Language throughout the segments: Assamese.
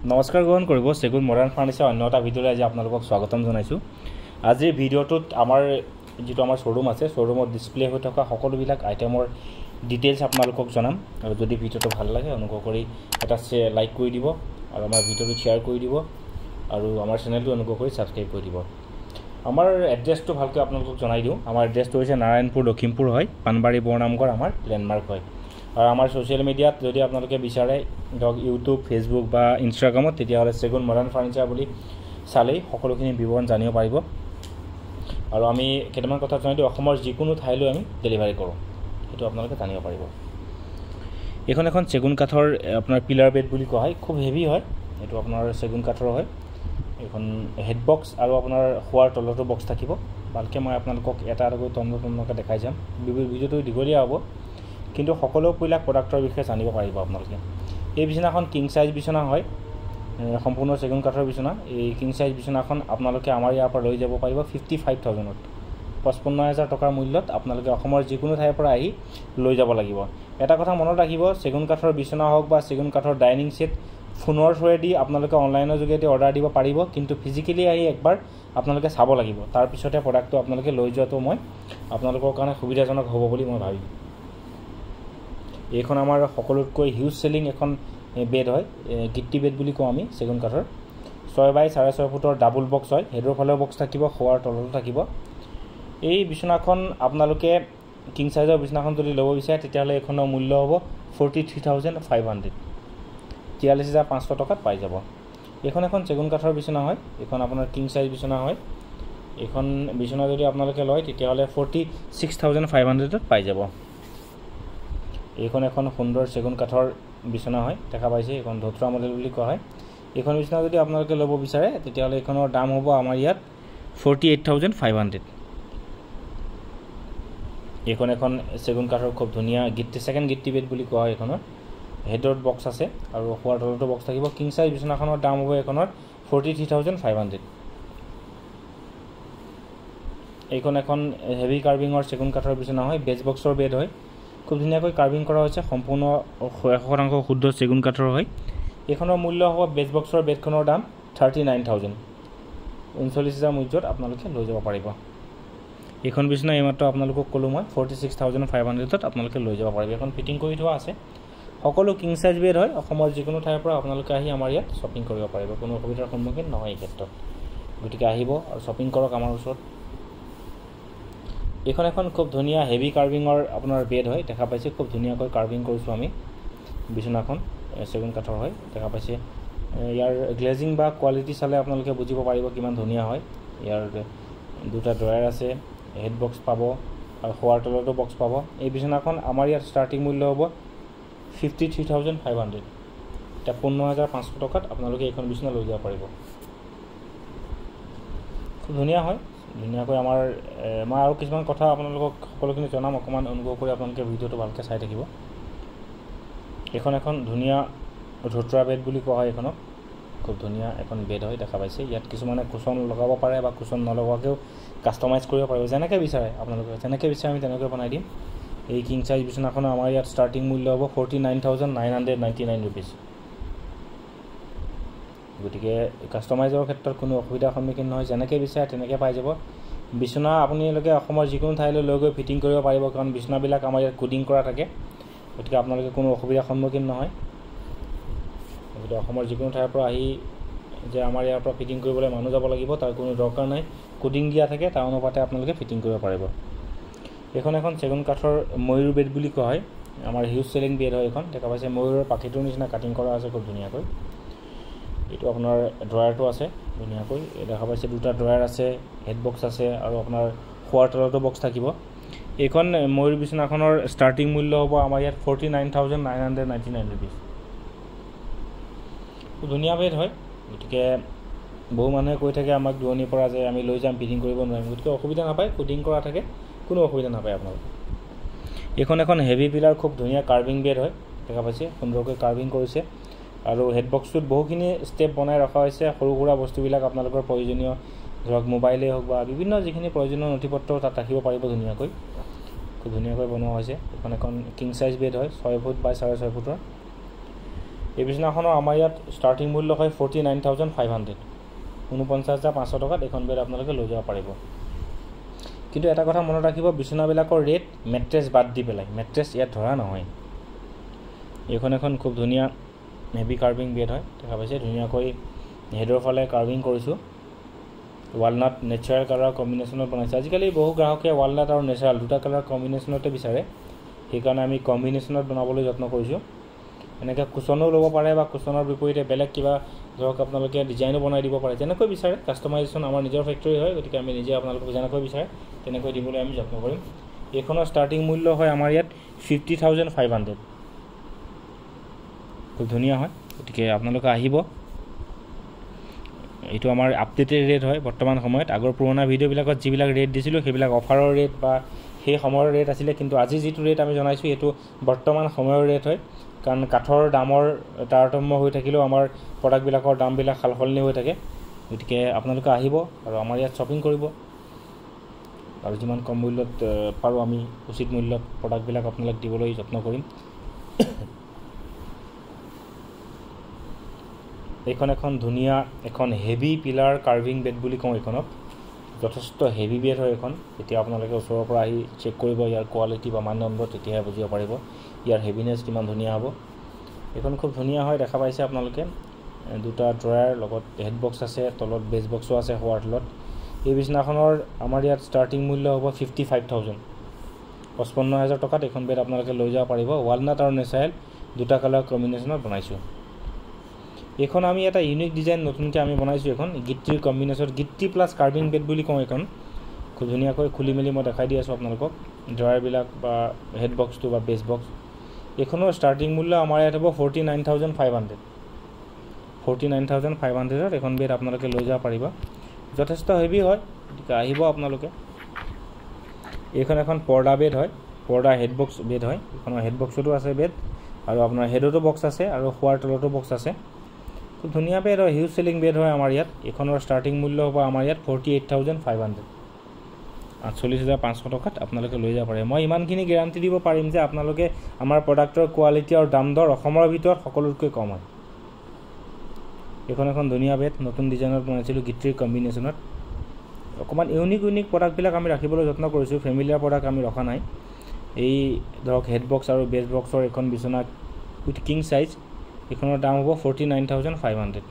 নমস্কাৰ গ্ৰহণ কৰিব চেগুন মডাৰ্ণ ফাৰ্নিচাৰ অন্য এটা ভিডিঅ'লৈ আজি আপোনালোকক স্বাগতম জনাইছোঁ। আজিৰ ভিডিঅ'টোত আমাৰ যিটো আমাৰ শ্ব'ৰুম আছে শ্ব'ৰুমত ডিছপ্লে হৈ থকা সকলোবিলাক আইটেমৰ ডিটেইলছ আপোনালোকক জনাম। আৰু যদি ভিডিঅ'টো ভাল লাগে অনুগ্ৰহ কৰি এটা লাইক কৰি দিব আৰু আমাৰ ভিডিঅ'টো শ্বেয়াৰ কৰি দিব আৰু আমাৰ চেনেলটো অনুগ্ৰহ কৰি ছাবস্ক্ৰাইব কৰি দিব। আমাৰ এড্ৰেছটো ভালকৈ আপোনালোকক জনাই দিওঁ। আমাৰ এড্ৰেছটো হৈছে নাৰায়ণপুৰ লখিমপুৰ হয়, পাণবাৰী বৰনামঘৰ আমাৰ লেণ্ডমাৰ্ক হয়। আৰু আমাৰ ছ'চিয়েল মিডিয়াত যদি আপোনালোকে বিচাৰে ধৰক ইউটিউব, ফেচবুক বা ইনষ্টাগ্ৰামত, তেতিয়াহ'লে চেগুন মডাৰ্ণ ফাৰ্নিচাৰ বুলি চালেই সকলোখিনি বিৱৰণ জানিব পাৰিব। আৰু আমি কেইটামান কথা জনাই দিওঁ, অসমৰ যিকোনো ঠাইলৈ আমি ডেলিভাৰী কৰোঁ, সেইটো আপোনালোকে জানিব পাৰিব। এইখন এখন চেগুন কাঠৰ আপোনাৰ পিলাৰ বেড বুলি কোৱা হয়, খুব হেভি হয়। এইটো আপোনাৰ চেগুন কাঠৰ হয়। এইখন হেড বক্স আৰু আপোনাৰ শোৱাৰ তলতো বক্স থাকিব। ভালকৈ মই আপোনালোকক এটা এটাকৈ তন্নকৈ দেখাই যাম। ভিডিঅ'টো দীঘলীয়া হ'ব, কিন্তু সকলোবিলাক প্ৰডাক্টৰ বিষয়ে জানিব পাৰিব আপোনালোকে। এই বিচনাখন কিং চাইজ বিচনা হয়, সম্পূৰ্ণ চেগুন কাঠৰ বিচনা। এই কিং চাইজ বিচনাখন আপোনালোকে আমাৰ ইয়াৰ পৰা লৈ যাব পাৰিব 55,000ত, 55,000 টকাৰ মূল্যত আপোনালোকে অসমৰ যিকোনো ঠাইৰ পৰা আহি লৈ যাব লাগিব। এটা কথা মনত ৰাখিব, চেগুন কাঠৰ বিচনা হওক বা চেগুন কাঠৰ ডাইনিং ছেট ফোনৰ থ্ৰুৱেদি আপোনালোকে অনলাইনৰ যোগেদি অৰ্ডাৰ দিব পাৰিব, কিন্তু ফিজিকেলি আহি একবাৰ আপোনালোকে চাব লাগিব। তাৰপিছতে প্ৰডাক্টটো আপোনালোকে লৈ যোৱাটো মই আপোনালোকৰ কাৰণে সুবিধাজনক হ'ব বুলি মই ভাবিম। এইখন আমাৰ সকলোতকৈ হিউজ চেলিং এখন বেড হয়, গিট্টি বেড বুলি কওঁ আমি চেগুন কাঠৰ। 6 বাই 6.5 ফুটৰ ডাবুল বক্স হয়, হেডৰ ফালেও বক্স থাকিব, শোৱাৰ তলতো থাকিব। এই বিচনাখন আপোনালোকে কিং চাইজৰ বিচনাখন যদি ল'ব বিচাৰে তেতিয়াহ'লে এইখনৰ মূল্য হ'ব 43,500, 43,500 টকাত পাই যাব। এইখন এখন চেগুন কাঠৰ বিচনা হয়, এইখন আপোনাৰ কিং চাইজ বিচনা হয়। এইখন বিচনা যদি আপোনালোকে লয় তেতিয়াহ'লে 46,500ত পাই যাব। এইখন এখন সুন্দৰ চেগুন কাঠৰ বিচনা হয়, দেখা পাইছে, এইখন ধতুৰা মডেল বুলি কোৱা হয়। এইখন বিচনা যদি আপোনালোকে ল'ব বিচাৰে তেতিয়াহ'লে এইখনৰ দাম হ'ব আমাৰ ইয়াত 48,500। এইখন এখন চেগুন কাঠৰ খুব ধুনীয়া ছেকেণ্ড গিট্টি বেড বুলি কোৱা হয়। এইখনৰ হেডত বক্স আছে আৰু শোৱাৰ তলতো বক্স থাকিব। কিং চাইজ বিচনাখনৰ দাম হ'ব এইখনৰ 43,500। এইখন এখন হেভি কাৰ্ভিঙৰ চেগুন কাঠৰ বিচনা হয়, বেজ বক্সৰ বেড হয়, খুব ধুনীয়াকৈ কাৰ্ভিং কৰা হৈছে, সম্পূৰ্ণ 100% শুদ্ধ চেগুন কাঠৰ হয়। এইখনৰ মূল্য হ'ব বেজ বক্সৰ বেডখনৰ দাম 39,000, 39,000 মূল্যত আপোনালোকে লৈ যাব পাৰিব। এইখন বিচনা এইমাত্ৰ আপোনালোকক ক'লোঁ মই 46,500ত আপোনালোকে লৈ যাব পাৰিব। এইখন ফিটিং কৰি থোৱা আছে, সকলো কিং চাইজ বেড হয়। অসমৰ যিকোনো ঠাইৰ পৰা আপোনালোকে আহি আমাৰ ইয়াত শ্বপিং কৰিব পাৰিব, কোনো অসুবিধাৰ সন্মুখীন নহয় এই ক্ষেত্ৰত। গতিকে আহিব আৰু শ্বপিং কৰক আমাৰ ওচৰত। এইখন এখন খুব ধুনীয়া হেভি কাৰ্ভিঙৰ আপোনাৰ বেড হয়, দেখা পাইছে, খুব ধুনীয়াকৈ কাৰ্ভিং কৰিছোঁ আমি। বিচনাখন চেগুন কাঠৰ হয়, দেখা পাইছে। ইয়াৰ গ্লেজিং বা কোৱালিটি চালে আপোনালোকে বুজিব পাৰিব কিমান ধুনীয়া হয়। ইয়াৰ দুটা ড্ৰয়াৰ আছে, হেড বক্স পাব আৰু শোৱাৰ তলতো বক্স পাব। এই বিচনাখন আমাৰ ইয়াত ষ্টাৰ্টিং মূল্য হ'ব 53,500, এতিয়া 15,500 টকাত আপোনালোকে এইখন বিচনা লৈ যাব পাৰিব। খুব ধুনীয়া হয়, ধুনীয়াকৈ মই আৰু কিছুমান কথা আপোনালোকক সকলোখিনি জনাম, অকণমান অনুগ্ৰহ কৰি আপোনালোকে ভিডিঅ'টো ভালকৈ চাই থাকিব। এইখন এখন ধুনীয়া ধতুৰা বেড বুলি কোৱা হয়, এইখনক খুব ধুনীয়া এখন বেড হয়, দেখা পাইছে। ইয়াত কিছুমানে কুচন লগাব পাৰে বা কুচন নলগোৱাকৈও কাষ্টমাইজ কৰিব পাৰিব, যেনেকৈ বিচাৰে আপোনালোকে, যেনেকৈ বিচাৰে আমি তেনেকৈ বনাই দিম। এই কিং চাইজ বিচনাখনৰ আমাৰ ইয়াত ষ্টাৰ্টিং মূল্য হ'ব 49,999 ৰুপিজ। গতিকে কাষ্টমাইজৰ ক্ষেত্ৰত কোনো অসুবিধাৰ সন্মুখীন নহয়, যেনেকৈ বিচাৰে তেনেকৈ পাই যাব। বিচনা আপোনালোকে অসমৰ যিকোনো ঠাইলৈ লৈ গৈ ফিটিং কৰিব পাৰিব, কাৰণ বিচনাবিলাক আমাৰ ইয়াত কোডিং কৰা থাকে। গতিকে আপোনালোকে কোনো অসুবিধাৰ সন্মুখীন নহয়। গতিকে অসমৰ যিকোনো ঠাইৰ পৰা আহি যে আমাৰ ইয়াৰ পৰা ফিটিং কৰিবলৈ মানুহ যাব লাগিব তাৰ কোনো দৰকাৰ নাই, কোডিং দিয়া থাকে, তাৰ অনুপাতে আপোনালোকে ফিটিং কৰিব পাৰিব। এইখন এখন চেগুন কাঠৰ ময়ূৰ বেড বুলি কোৱা হয়, আমাৰ হিউজ চেলিং বেড হয় এইখন, দেখা পাইছে। ময়ূৰৰ পাখিটোৰ নিচিনা কাটিং কৰা আছে খুব ধুনীয়াকৈ। এইটো আপোনাৰ ড্ৰয়াৰটো আছে ধুনীয়াকৈ, দেখা পাইছে, দুটা ড্ৰয়াৰ আছে, হেড বক্স আছে আৰু আপোনাৰ শোৱাৰ তলতো বক্স থাকিব। এইখন ময়ূৰ বিচনাখনৰ ষ্টাৰ্টিং মূল্য হ'ব আমাৰ ইয়াত 49,999 ৰুপিজ। খুব ধুনীয়া বেড হয়। গতিকে বহু মানুহে কৈ থাকে আমাক দূৰণিৰ পৰা যে আমি লৈ যাম, ফিটিং কৰিব নোৱাৰিম, গতিকে অসুবিধা নাপায়, কোডিং কৰা থাকে, কোনো অসুবিধা নাপায় আপোনালোকে। এইখন এখন হেভি পিলাৰ খুব ধুনীয়া কাৰ্ভিং বেড হয়, দেখা পাইছে, সুন্দৰকৈ কাৰ্ভিং কৰিছে। আৰু হেড বক্সটোত বহুখিনি ষ্টেপ বনাই ৰখা হৈছে, সৰু সুৰা বস্তুবিলাক আপোনালোকৰ প্ৰয়োজনীয়, ধৰক মোবাইলেই হওক বা বিভিন্ন যিখিনি প্ৰয়োজনীয় নথিপত্ৰ তাত ৰাখিব পাৰিব ধুনীয়াকৈ, খুব ধুনীয়াকৈ বনোৱা হৈছে। এইখন এখন কিং চাইজ বেড হয়, 6 ফুট বাই 6.5 ফুটৰ। এই বিছনাখনৰ আমাৰ ইয়াত ষ্টাৰ্টিং মূল্য হয় 49,500 49,500 টকাত এখন বেড আপোনালোকে লৈ যাব পাৰিব কিন্তু এটা কথা মনত ৰাখিব বিছনাবিলাকৰ ৰেট মেট্ৰেছ বাদ দি পেলাই মেট্ৰেছ ইয়াত ধৰা নহয় এইখন এখন খুব ধুনীয়া হেভি কাৰ্ভিং বেড হয় দেখা পাইছে ধুনীয়াকৈ হেডৰ ফালে কাৰ্ভিং কৰিছোঁ ৱালনাট নেচাৰেল কালাৰ কম্বিনেশ্যনত বনাইছে আজিকালি বহু গ্ৰাহকে ৱালনাট আৰু নেচাৰেল দুটা কালাৰ কম্বিনেশ্যনতে বিচাৰে সেইকাৰণে আমি কম্বিনেশ্যনত বনাবলৈ যত্ন কৰিছোঁ এনেকৈ কুচনো ল'ব পাৰে বা কুচনৰ বিপৰীতে বেলেগ কিবা ধৰক আপোনালোকে ডিজাইনো বনাই দিব পাৰে যেনেকৈ বিচাৰে কাষ্টমাইজেশ্যন আমাৰ নিজৰ ফেক্টৰী হয় গতিকে আমি নিজে আপোনালোকক যেনেকৈ বিচাৰে তেনেকৈ দিবলৈ আমি যত্ন কৰিম এইখনৰ ষ্টাৰ্টিং মূল্য হয় আমাৰ ইয়াত 50,500 খুব ধুনীয়া হয় গতিকে আপোনালোকে আহিব এইটো আমাৰ আপডেটেড ৰেট হয় বৰ্তমান সময়ত আগৰ পুৰণা ভিডিঅ'বিলাকত যিবিলাক ৰেট দিছিলোঁ সেইবিলাক অফাৰৰ ৰেট বা সেই সময়ৰ ৰেট আছিলে কিন্তু আজি যিটো ৰেট আমি জনাইছোঁ এইটো বৰ্তমান সময়ৰ ৰেট হয় কাৰণ কাঠৰ দামৰ তাৰতম্য হৈ থাকিলেও আমাৰ প্ৰডাক্টবিলাকৰ দামবিলাক সালসলনি হৈ থাকে গতিকে আপোনালোকে আহিব আৰু আমাৰ ইয়াত শ্বপিং কৰিব আৰু যিমান কম মূল্যত পাৰোঁ আমি উচিত মূল্যত প্ৰডাক্টবিলাক আপোনালোক দিবলৈ যত্ন কৰিম এইখন এখন ধুনীয়া এখন হেভি পিলাৰ কাৰ্ভিং বেড বুলি কওঁ এইখনক যথেষ্ট হেভি বেড হয় এখন এতিয়া আপোনালোকে ওচৰৰ পৰা আহি চেক কৰিব ইয়াৰ কোৱালিটি বা মানদণ্ড তেতিয়াহে বুজিব পাৰিব ইয়াৰ হেভিনেছ কিমান ধুনীয়া হ'ব এইখন খুব ধুনীয়া হয় দেখা পাইছে আপোনালোকে দুটা ড্ৰয়াৰ লগত হেড বক্স আছে তলত বেছ বক্সো আছে হোৱাৰ তলত এই বিছনাখনৰ আমাৰ ইয়াত ষ্টাৰ্টিং মূল্য হ'ব 55,000 55,000 টকাত এখন বেড আপোনালোকে লৈ যাব পাৰিব ৱালনাট আৰু নেচাৰেল দুটা কালাৰ কম্বিনেশ্যনত বনাইছোঁ এইখন আমি এটা ইউনিক ডিজাইন নতুনকৈ আমি বনাইছোঁ এখন গিট্টিৰ কম্বিনেশ্যন গিট্টি প্লাছ কাৰ্ভিং বেড বুলি কওঁ এইখন খুব ধুনীয়াকৈ খুলি মেলি মই দেখাই দি আছোঁ আপোনালোকক ড্ৰয়াৰবিলাক বা হেড বক্সটো বা বেছ বক্স এইখনৰ ষ্টাৰ্টিং মূল্য আমাৰ ইয়াত হ'ব 49,500 49,500ত এখন বেড আপোনালোকে লৈ যাব পাৰিব যথেষ্ট হেভি হয় গতিকে আহিব আপোনালোকে এইখন এখন পৰ্দা বেড হয় পৰ্দা হেড বক্স বেড হয় এইখনৰ হেড বক্সতো আছে বেড আৰু আপোনাৰ হেডতো বক্স আছে আৰু শোৱাৰ তলতো বক্স আছে খুব ধুনীয়া বেড হয় হিউজ চেলিং বেড হয় আমাৰ ইয়াত এইখনৰ ষ্টাৰ্টিং মূল্য হ'ব আমাৰ ইয়াত 48,500 48,500 টকাত আপোনালোকে লৈ যাব পাৰে মই ইমানখিনি গেৰাণ্টি দিব পাৰিম যে আপোনালোকে আমাৰ প্ৰডাক্টৰ কোৱালিটি আৰু দাম দৰ অসমৰ ভিতৰত সকলোতকৈ কম হয় এইখন এখন ধুনীয়া বেড নতুন ডিজাইনত বনাইছিলোঁ গিট্টিৰ কম্বিনেশ্যনত অকণমান ইউনিক প্ৰডাক্টবিলাক আমি ৰাখিবলৈ যত্ন কৰিছোঁ ফেমিলিয়াৰ প্ৰডাক্ট আমি ৰখা নাই এই ধৰক হেড বক্স আৰু বেছ বক্সৰ এখন বিচনা উইথ কিং চাইজ এইখনৰ দাম হ'ব 49,500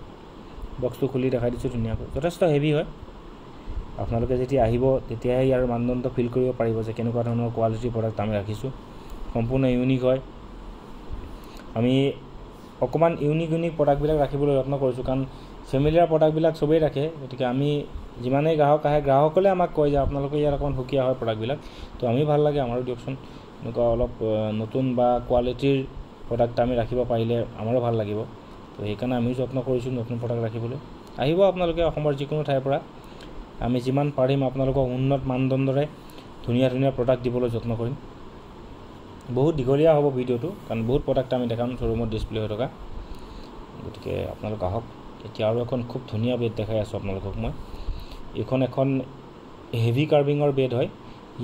বক্সটো খুলি দেখাই দিছোঁ ধুনীয়াকৈ যথেষ্ট হেভি হয় আপোনালোকে যেতিয়া আহিব তেতিয়াহে ইয়াৰ মানদণ্ড ফিল কৰিব পাৰিব যে কেনেকুৱা ধৰণৰ কোৱালিটিৰ প্ৰডাক্ট আমি ৰাখিছোঁ সম্পূৰ্ণ ইউনিক হয় আমি অকণমান ইউনিক প্ৰডাক্টবিলাক ৰাখিবলৈ যত্ন কৰিছোঁ কাৰণ ফেমিলিয়াৰ প্ৰডাক্টবিলাক চবেই ৰাখে গতিকে আমি যিমানেই গ্ৰাহক আহে গ্ৰাহকলে আমাক কয় যে আপোনালোকে ইয়াত অকণমান সুকীয়া হয় প্ৰডাক্টবিলাক তো আমি ভাল লাগে আমাৰো দিয়কচোন এনেকুৱা অলপ নতুন বা কোৱালিটিৰ প্ৰডাক্ট আমি ৰাখিব পাৰিলে আমাৰো ভাল লাগিব তো সেইকাৰণে আমি যত্ন কৰিছোঁ নতুন প্ৰডাক্ট ৰাখিবলৈ আহিব আপোনালোকে অসমৰ যিকোনো ঠাইৰ পৰা আমি যিমান পাৰিম আপোনালোকক উন্নত মানদণ্ডৰে ধুনীয়া প্ৰডাক্ট দিবলৈ যত্ন কৰিম বহুত দীঘলীয়া হ'ব ভিডিঅ'টো কাৰণ বহুত প্ৰডাক্ট আমি দেখাম শ্ব'ৰুমত ডিছপ্লে হৈ থকা গতিকে আপোনালোক আহক এতিয়া আৰু এখন খুব ধুনীয়া বেড দেখাই আছোঁ আপোনালোকক মই এইখন এখন হেভি কাৰ্ভিঙৰ বেড হয়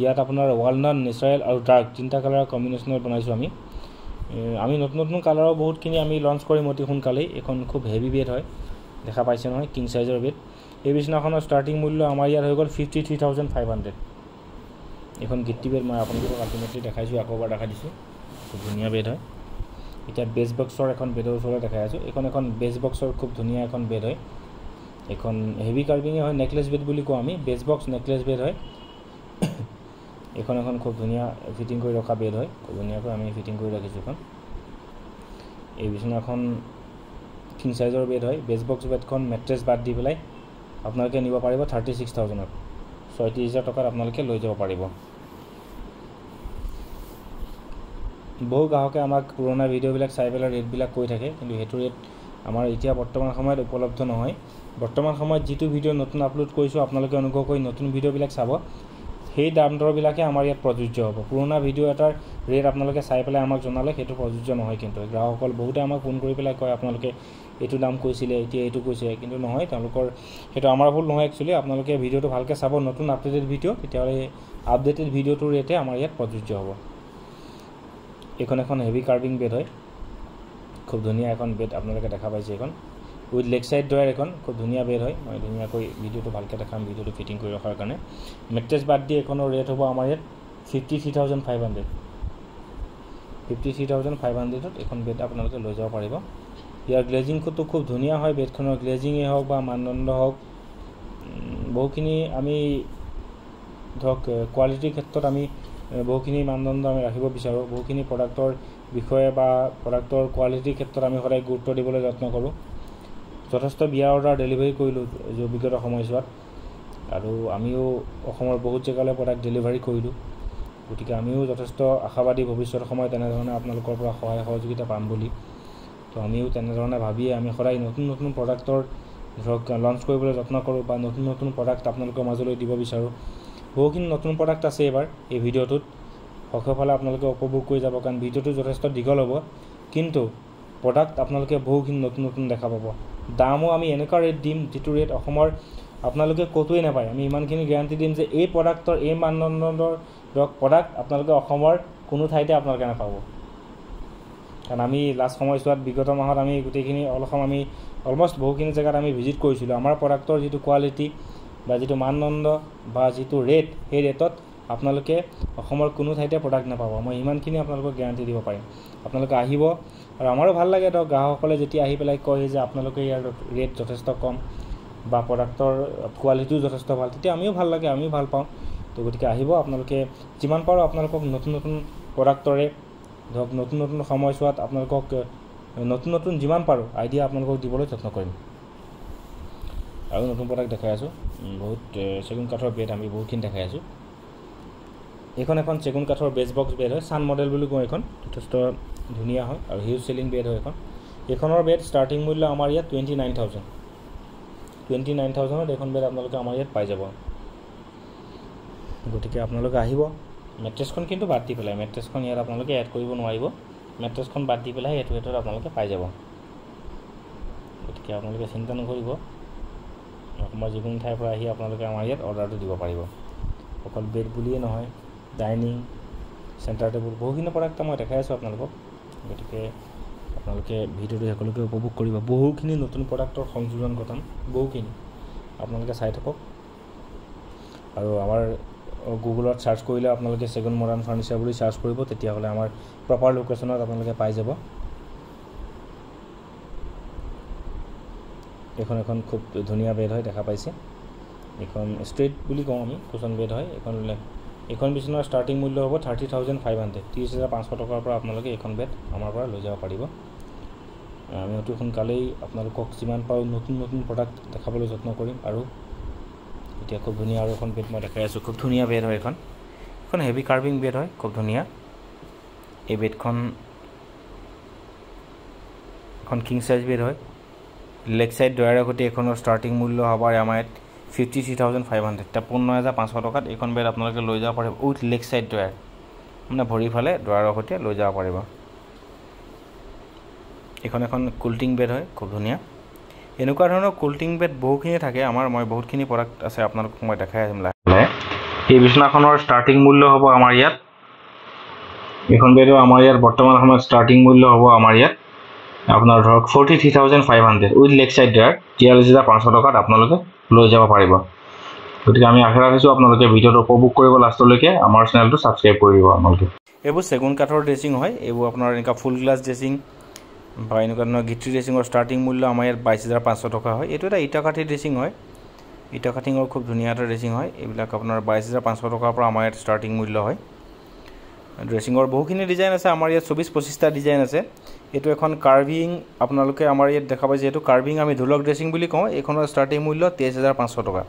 ইয়াত আপোনাৰ ৱালনাট নেচাৰেল আৰু ডাৰ্ক তিনিটা কালাৰৰ কম্বিনেশ্যনত বনাইছোঁ আমি নতুন কালাৰৰ বহুতখিনি আমি লঞ্চ কৰিম অতি সোনকালেই এখন খুব হেভি বেড হয় দেখা পাইছে নহয় কিং চাইজৰ বেড এই বিছনাখনৰ ষ্টাৰ্টিং মূল্য আমাৰ ইয়াত হৈ গ'ল 53,500 এখন গিট্টি বেড মই আপোনালোকক আল্টিমেটলি দেখাইছোঁ আকৌ এবাৰ দেখাই দিছোঁ খুব ধুনীয়া বেড হয় এতিয়া বেছ বক্সৰ এখন বেডৰ ওচৰত দেখাই আছোঁ এখন বেছ বক্সৰ খুব ধুনীয়া এখন বেড হয় এখন হেভি কাৰ্ভিঙে হয় নেকলেছ বেড বুলি কওঁ আমি বেছ বক্স নেকলেছ বেড হয় এখন খুব ধুনীয়া ফিটিং কৰি ৰখা বেড হয় খুব ধুনীয়াকৈ আমি ফিটিং কৰি ৰাখিছোঁ এখন এই বিছনাখন কিং চাইজৰ বেড হয় বেছ বক্স বেডখন মেট্ৰেছ বাদ দি পেলাই আপোনালোকে নিব পাৰিব 36,000ত 36,000 টকাত আপোনালোকে লৈ যাব পাৰিব বহু গ্ৰাহকে আমাক পুৰণা ভিডিঅ'বিলাক চাই পেলাই ৰেটবিলাক কৈ থাকে কিন্তু সেইটো ৰেট আমাৰ এতিয়া বৰ্তমান সময়ত উপলব্ধ নহয় বৰ্তমান সময়ত যিটো ভিডিঅ' নতুন আপলোড কৰিছোঁ আপোনালোকে অনুগ্ৰহ কৰি নতুন ভিডিঅ'বিলাক চাব সেই দাম দৰবিলাকে আমাৰ ইয়াত প্ৰযোজ্য হ'ব পুৰণা ভিডিঅ' এটাৰ ৰেট আপোনালোকে চাই পেলাই আমাক জনালে সেইটো প্ৰযোজ্য নহয় কিন্তু গ্ৰাহকসকল বহুতে আমাক ফোন কৰি পেলাই কয় আপোনালোকে এইটো দাম কৈছিলে এতিয়া এইটো কৈছে কিন্তু নহয় তেওঁলোকৰ সেইটো আমাৰ ভুল নহয় একচুৱেলি আপোনালোকে ভিডিঅ'টো ভালকৈ চাব নতুন আপডেটেড ভিডিঅ' তেতিয়াহ'লে আপডেটেড ভিডিঅ'টোৰ ৰেটে আমাৰ ইয়াত প্ৰযোজ্য হ'ব এইখন এখন হেভি কাৰ্ভিং বেড হয় খুব ধুনীয়া এখন বেড আপোনালোকে দেখা পাইছে এখন উইথ লেগ সাইড ডয়াৰ এখন খুব ধুনীয়া বেড হয় মই ধুনীয়াকৈ ভিডিঅ'টো ভালকৈ দেখাম ভিডিঅ'টো ফিটিং কৰি ৰখাৰ কাৰণে মেট্ৰেছ বাদ দি এখনৰ ৰেট হ'ব আমাৰ ইয়াত 53,500 53,500 এখন বেড আপোনালোকে লৈ যাব পাৰিব ইয়াৰ গ্লেজিংটো খুব ধুনীয়া হয় বেডখনৰ গ্লেজিঙে হওক বা মানদণ্ড হওক বহুখিনি আমি ধৰক কোৱালিটিৰ ক্ষেত্ৰত আমি বহুখিনি মানদণ্ড আমি ৰাখিব বিচাৰোঁ বহুখিনি প্ৰডাক্টৰ বিষয়ে বা প্ৰডাক্টৰ কোৱালিটিৰ ক্ষেত্ৰত আমি সদায় গুৰুত্ব দিবলৈ যত্ন কৰোঁ যথেষ্ট বিয়া অৰ্ডাৰ ডেলিভাৰী কৰিলোঁ বিগত সময়ছোৱাত আৰু আমিও অসমৰ বহুত জেগালৈ প্ৰডাক্ট ডেলিভাৰী কৰিলোঁ গতিকে আমিও যথেষ্ট আশাবাদী ভৱিষ্যত সময়ত তেনেধৰণে আপোনালোকৰ পৰা সহায় সহযোগিতা পাম বুলি তো আমিও তেনেধৰণে ভাবিয়ে আমি সদায় নতুন নতুন প্ৰডাক্টৰ ধৰক লঞ্চ কৰিবলৈ যত্ন কৰোঁ বা নতুন নতুন প্ৰডাক্ট আপোনালোকৰ মাজলৈ দিব বিচাৰোঁ বহুখিনি নতুন প্ৰডাক্ট আছে এবাৰ এই ভিডিঅ'টোত সকলোফালে আপোনালোকে উপভোগ কৰি যাব কাৰণ ভিডিঅ'টো যথেষ্ট দীঘল হ'ব কিন্তু প্ৰডাক্ট আপোনালোকে বহুখিনি নতুন নতুন দেখা পাব দামো আমি এনেকুৱা ৰেট দিম যিটো ৰেট অসমৰ আপোনালোকে ক'তোৱে নাপায় আমি ইমানখিনি গ্যাৰাণ্টি দিম যে এই প্ৰডাক্টৰ এই মানদণ্ডৰ ধৰক প্ৰডাক্ট আপোনালোকে অসমৰ কোনো ঠাইতে আপোনালোকে নাপাব কাৰণ আমি লাষ্ট সময়ছোৱাত বিগত মাহত আমি গোটেইখিনি অসম আমি অলমষ্ট বহুখিনি জেগাত আমি ভিজিট কৰিছিলোঁ আমাৰ প্ৰডাক্টৰ যিটো কোৱালিটি বা যিটো মানদণ্ড বা যিটো ৰেট সেই ৰেটত আপোনালোকে অসমৰ কোনো ঠাইতে প্ৰডাক্ট নাপাব মই ইমানখিনি আপোনালোকক গ্যাৰাণ্টি দিব পাৰিম আপোনালোকে আহিব আৰু আমাৰো ভাল লাগে ধৰক গ্ৰাহকসকলে যেতিয়া আহি পেলাই কয় যে আপোনালোকে ইয়াৰ ৰেট যথেষ্ট কম বা প্ৰডাক্টৰ কোৱালিটিও যথেষ্ট ভাল তেতিয়া আমিও ভাল লাগে আমিও ভাল পাওঁ তো গতিকে আহিব আপোনালোকে যিমান পাৰোঁ আপোনালোকক নতুন নতুন প্ৰডাক্টৰে ধৰক নতুন নতুন সময়ছোৱাত আপোনালোকক নতুন নতুন যিমান পাৰোঁ আইডিয়া আপোনালোকক দিবলৈ যত্ন কৰিম আৰু নতুন প্ৰডাক্ট দেখাই আছোঁ বহুত চেগুন কাঠৰ বেড আমি বহুতখিনি দেখাই আছোঁ এখন চেগুন কাঠৰ বেজ বক্স বেড হয় ছান মডেল বুলি কওঁ এখন যথেষ্ট ধুনীয়া হয় আৰু হিউজ চেলিং বেড হয় এইখনৰ বেড ষ্টাৰ্টিং মূল্য আমাৰ ইয়াত 29,000 এখন বেড আপোনালোকে আমাৰ ইয়াত পাই যাব গতিকে আপোনালোকে আহিব মেট্ৰেছখন কিন্তু বাদ দি পেলাই মেট্ৰেছখন ইয়াত আপোনালোকে এড কৰিব নোৱাৰিব মেট্ৰেছখন বাদ দি পেলাই এইটো ৰেটত আপোনালোকে পাই যাব গতিকে আপোনালোকে চিন্তা নকৰিব অসমৰ যিকোনো ঠাইৰ পৰা আহি আপোনালোকে আমাৰ ইয়াত অৰ্ডাৰটো দিব পাৰিব অকল বেড বুলিয়ে নহয় ডাইনিং চেণ্টাৰ টেবুল বহুখিনি প্ৰডাক্ট মই দেখাই আছোঁ আপোনালোকক গতিকে আপোনালোকে ভিডিঅ'টো সকলোকে উপভোগ কৰিব বহুখিনি নতুন প্ৰডাক্টৰ সংযোজন ঘটাম বহুখিনি আপোনালোকে চাই থাকক আৰু আমাৰ গুগলত চাৰ্চ কৰিলে আপোনালোকে চেগুন মডাৰ্ণ ফাৰ্নিচাৰ বুলি চাৰ্চ কৰিব তেতিয়াহ'লে আমাৰ প্ৰপাৰ লোকেশ্যনত আপোনালোকে পাই যাব এখন খুব ধুনীয়া বেড হয় দেখা পাইছে এখন ষ্ট্ৰেইট বুলি কওঁ আমি কুচন বেড হয় এখন বিচনাৰ ষ্টাৰ্টিং মূল্য হ'ব 30,500 30,500 টকাৰ পৰা আপোনালোকে এখন বেড আমাৰ পৰা লৈ যাব পাৰিব আমি অতি সোনকালেই আপোনালোকক যিমান পাৰোঁ নতুন নতুন প্ৰডাক্ট দেখাবলৈ যত্ন কৰিম আৰু এতিয়া খুব ধুনীয়া আৰু এখন বেড মই দেখাই আছোঁ খুব ধুনীয়া বেড হয় এখন হেভি কাৰ্ভিং বেড হয় খুব ধুনীয়া এই বেডখন এখন কিং সাইজ বেড হয় লেগ সাইড ডয়াৰৰ সৈতে এখনৰ ষ্টাৰ্টিং মূল্য হ'ব আমাৰ ইয়াত 53,500 53,500 টকাত এইখন বেড আপোনালোকে লৈ যাব পাৰিব উইথ লেগ সাইড ডয়াৰ মানে ভৰি ফালে ডয়াৰৰ সৈতে লৈ যাব পাৰিব এখন কুলটিং বেড হয় খুব ধুনীয়া এনেকুৱা ধৰণৰ কুলটিং বেড বহুখিনি থাকে মই বহুতখিনি প্ৰডাক্ট আছে আপোনালোকক মই দেখাই আহিম এই বিছনাখনৰ ষ্টাৰ্টিং মূল্য হ'ব আমাৰ ইয়াত এখন বেডৰ আমাৰ ইয়াত বৰ্তমান সময়ত ষ্টাৰ্টিং মূল্য হ'ব আমাৰ ইয়াত আপোনাৰ ধৰক 43,500 উইথ লেগ সাইড ডয়াৰ 43,500 টকাত আপোনালোকে লৈ যাব পাৰিব গতিকে আমি আশা ৰাখিছোঁ আপোনালোকে ভিডিঅ'টো উপভোগ কৰিব লাষ্টলৈকে আমাৰ চেনেলটো ছাবস্ক্ৰাইব কৰি দিব আপোনালোকে এইবোৰ চেগুন কাঠৰ ড্ৰেছিং হয় এইবোৰ আপোনাৰ এনেকুৱা ফুল গ্লাছ ড্ৰেছিং বা এনেকুৱা ধৰণৰ গিট্ৰি ড্ৰেছিঙৰ ষ্টাৰ্টিং মূল্য আমাৰ ইয়াত 22,500 টকা হয় এইটো এটা ইটা কাঠি ড্ৰেছিং হয় ইটা কাঠিঙৰ খুব ধুনীয়া এটা ড্ৰেছিং হয় এইবিলাক আপোনাৰ 22,500 টকাৰ পৰা আমাৰ ইয়াত ষ্টাৰ্টিং মূল্য হয় ড্ৰেছিঙৰ বহুখিনি ডিজাইন আছে আমাৰ ইয়াত 24-25টা ডিজাইন আছে এইটো এখন কাৰ্ভিং আপোনালোকে আমাৰ ইয়াত দেখা পাইছে এইটো কাৰ্ভিং আমি ধুলক ড্ৰেছিং বুলি কওঁ এইখনৰ ষ্টাৰ্টিং মূল্য 23,500 টকা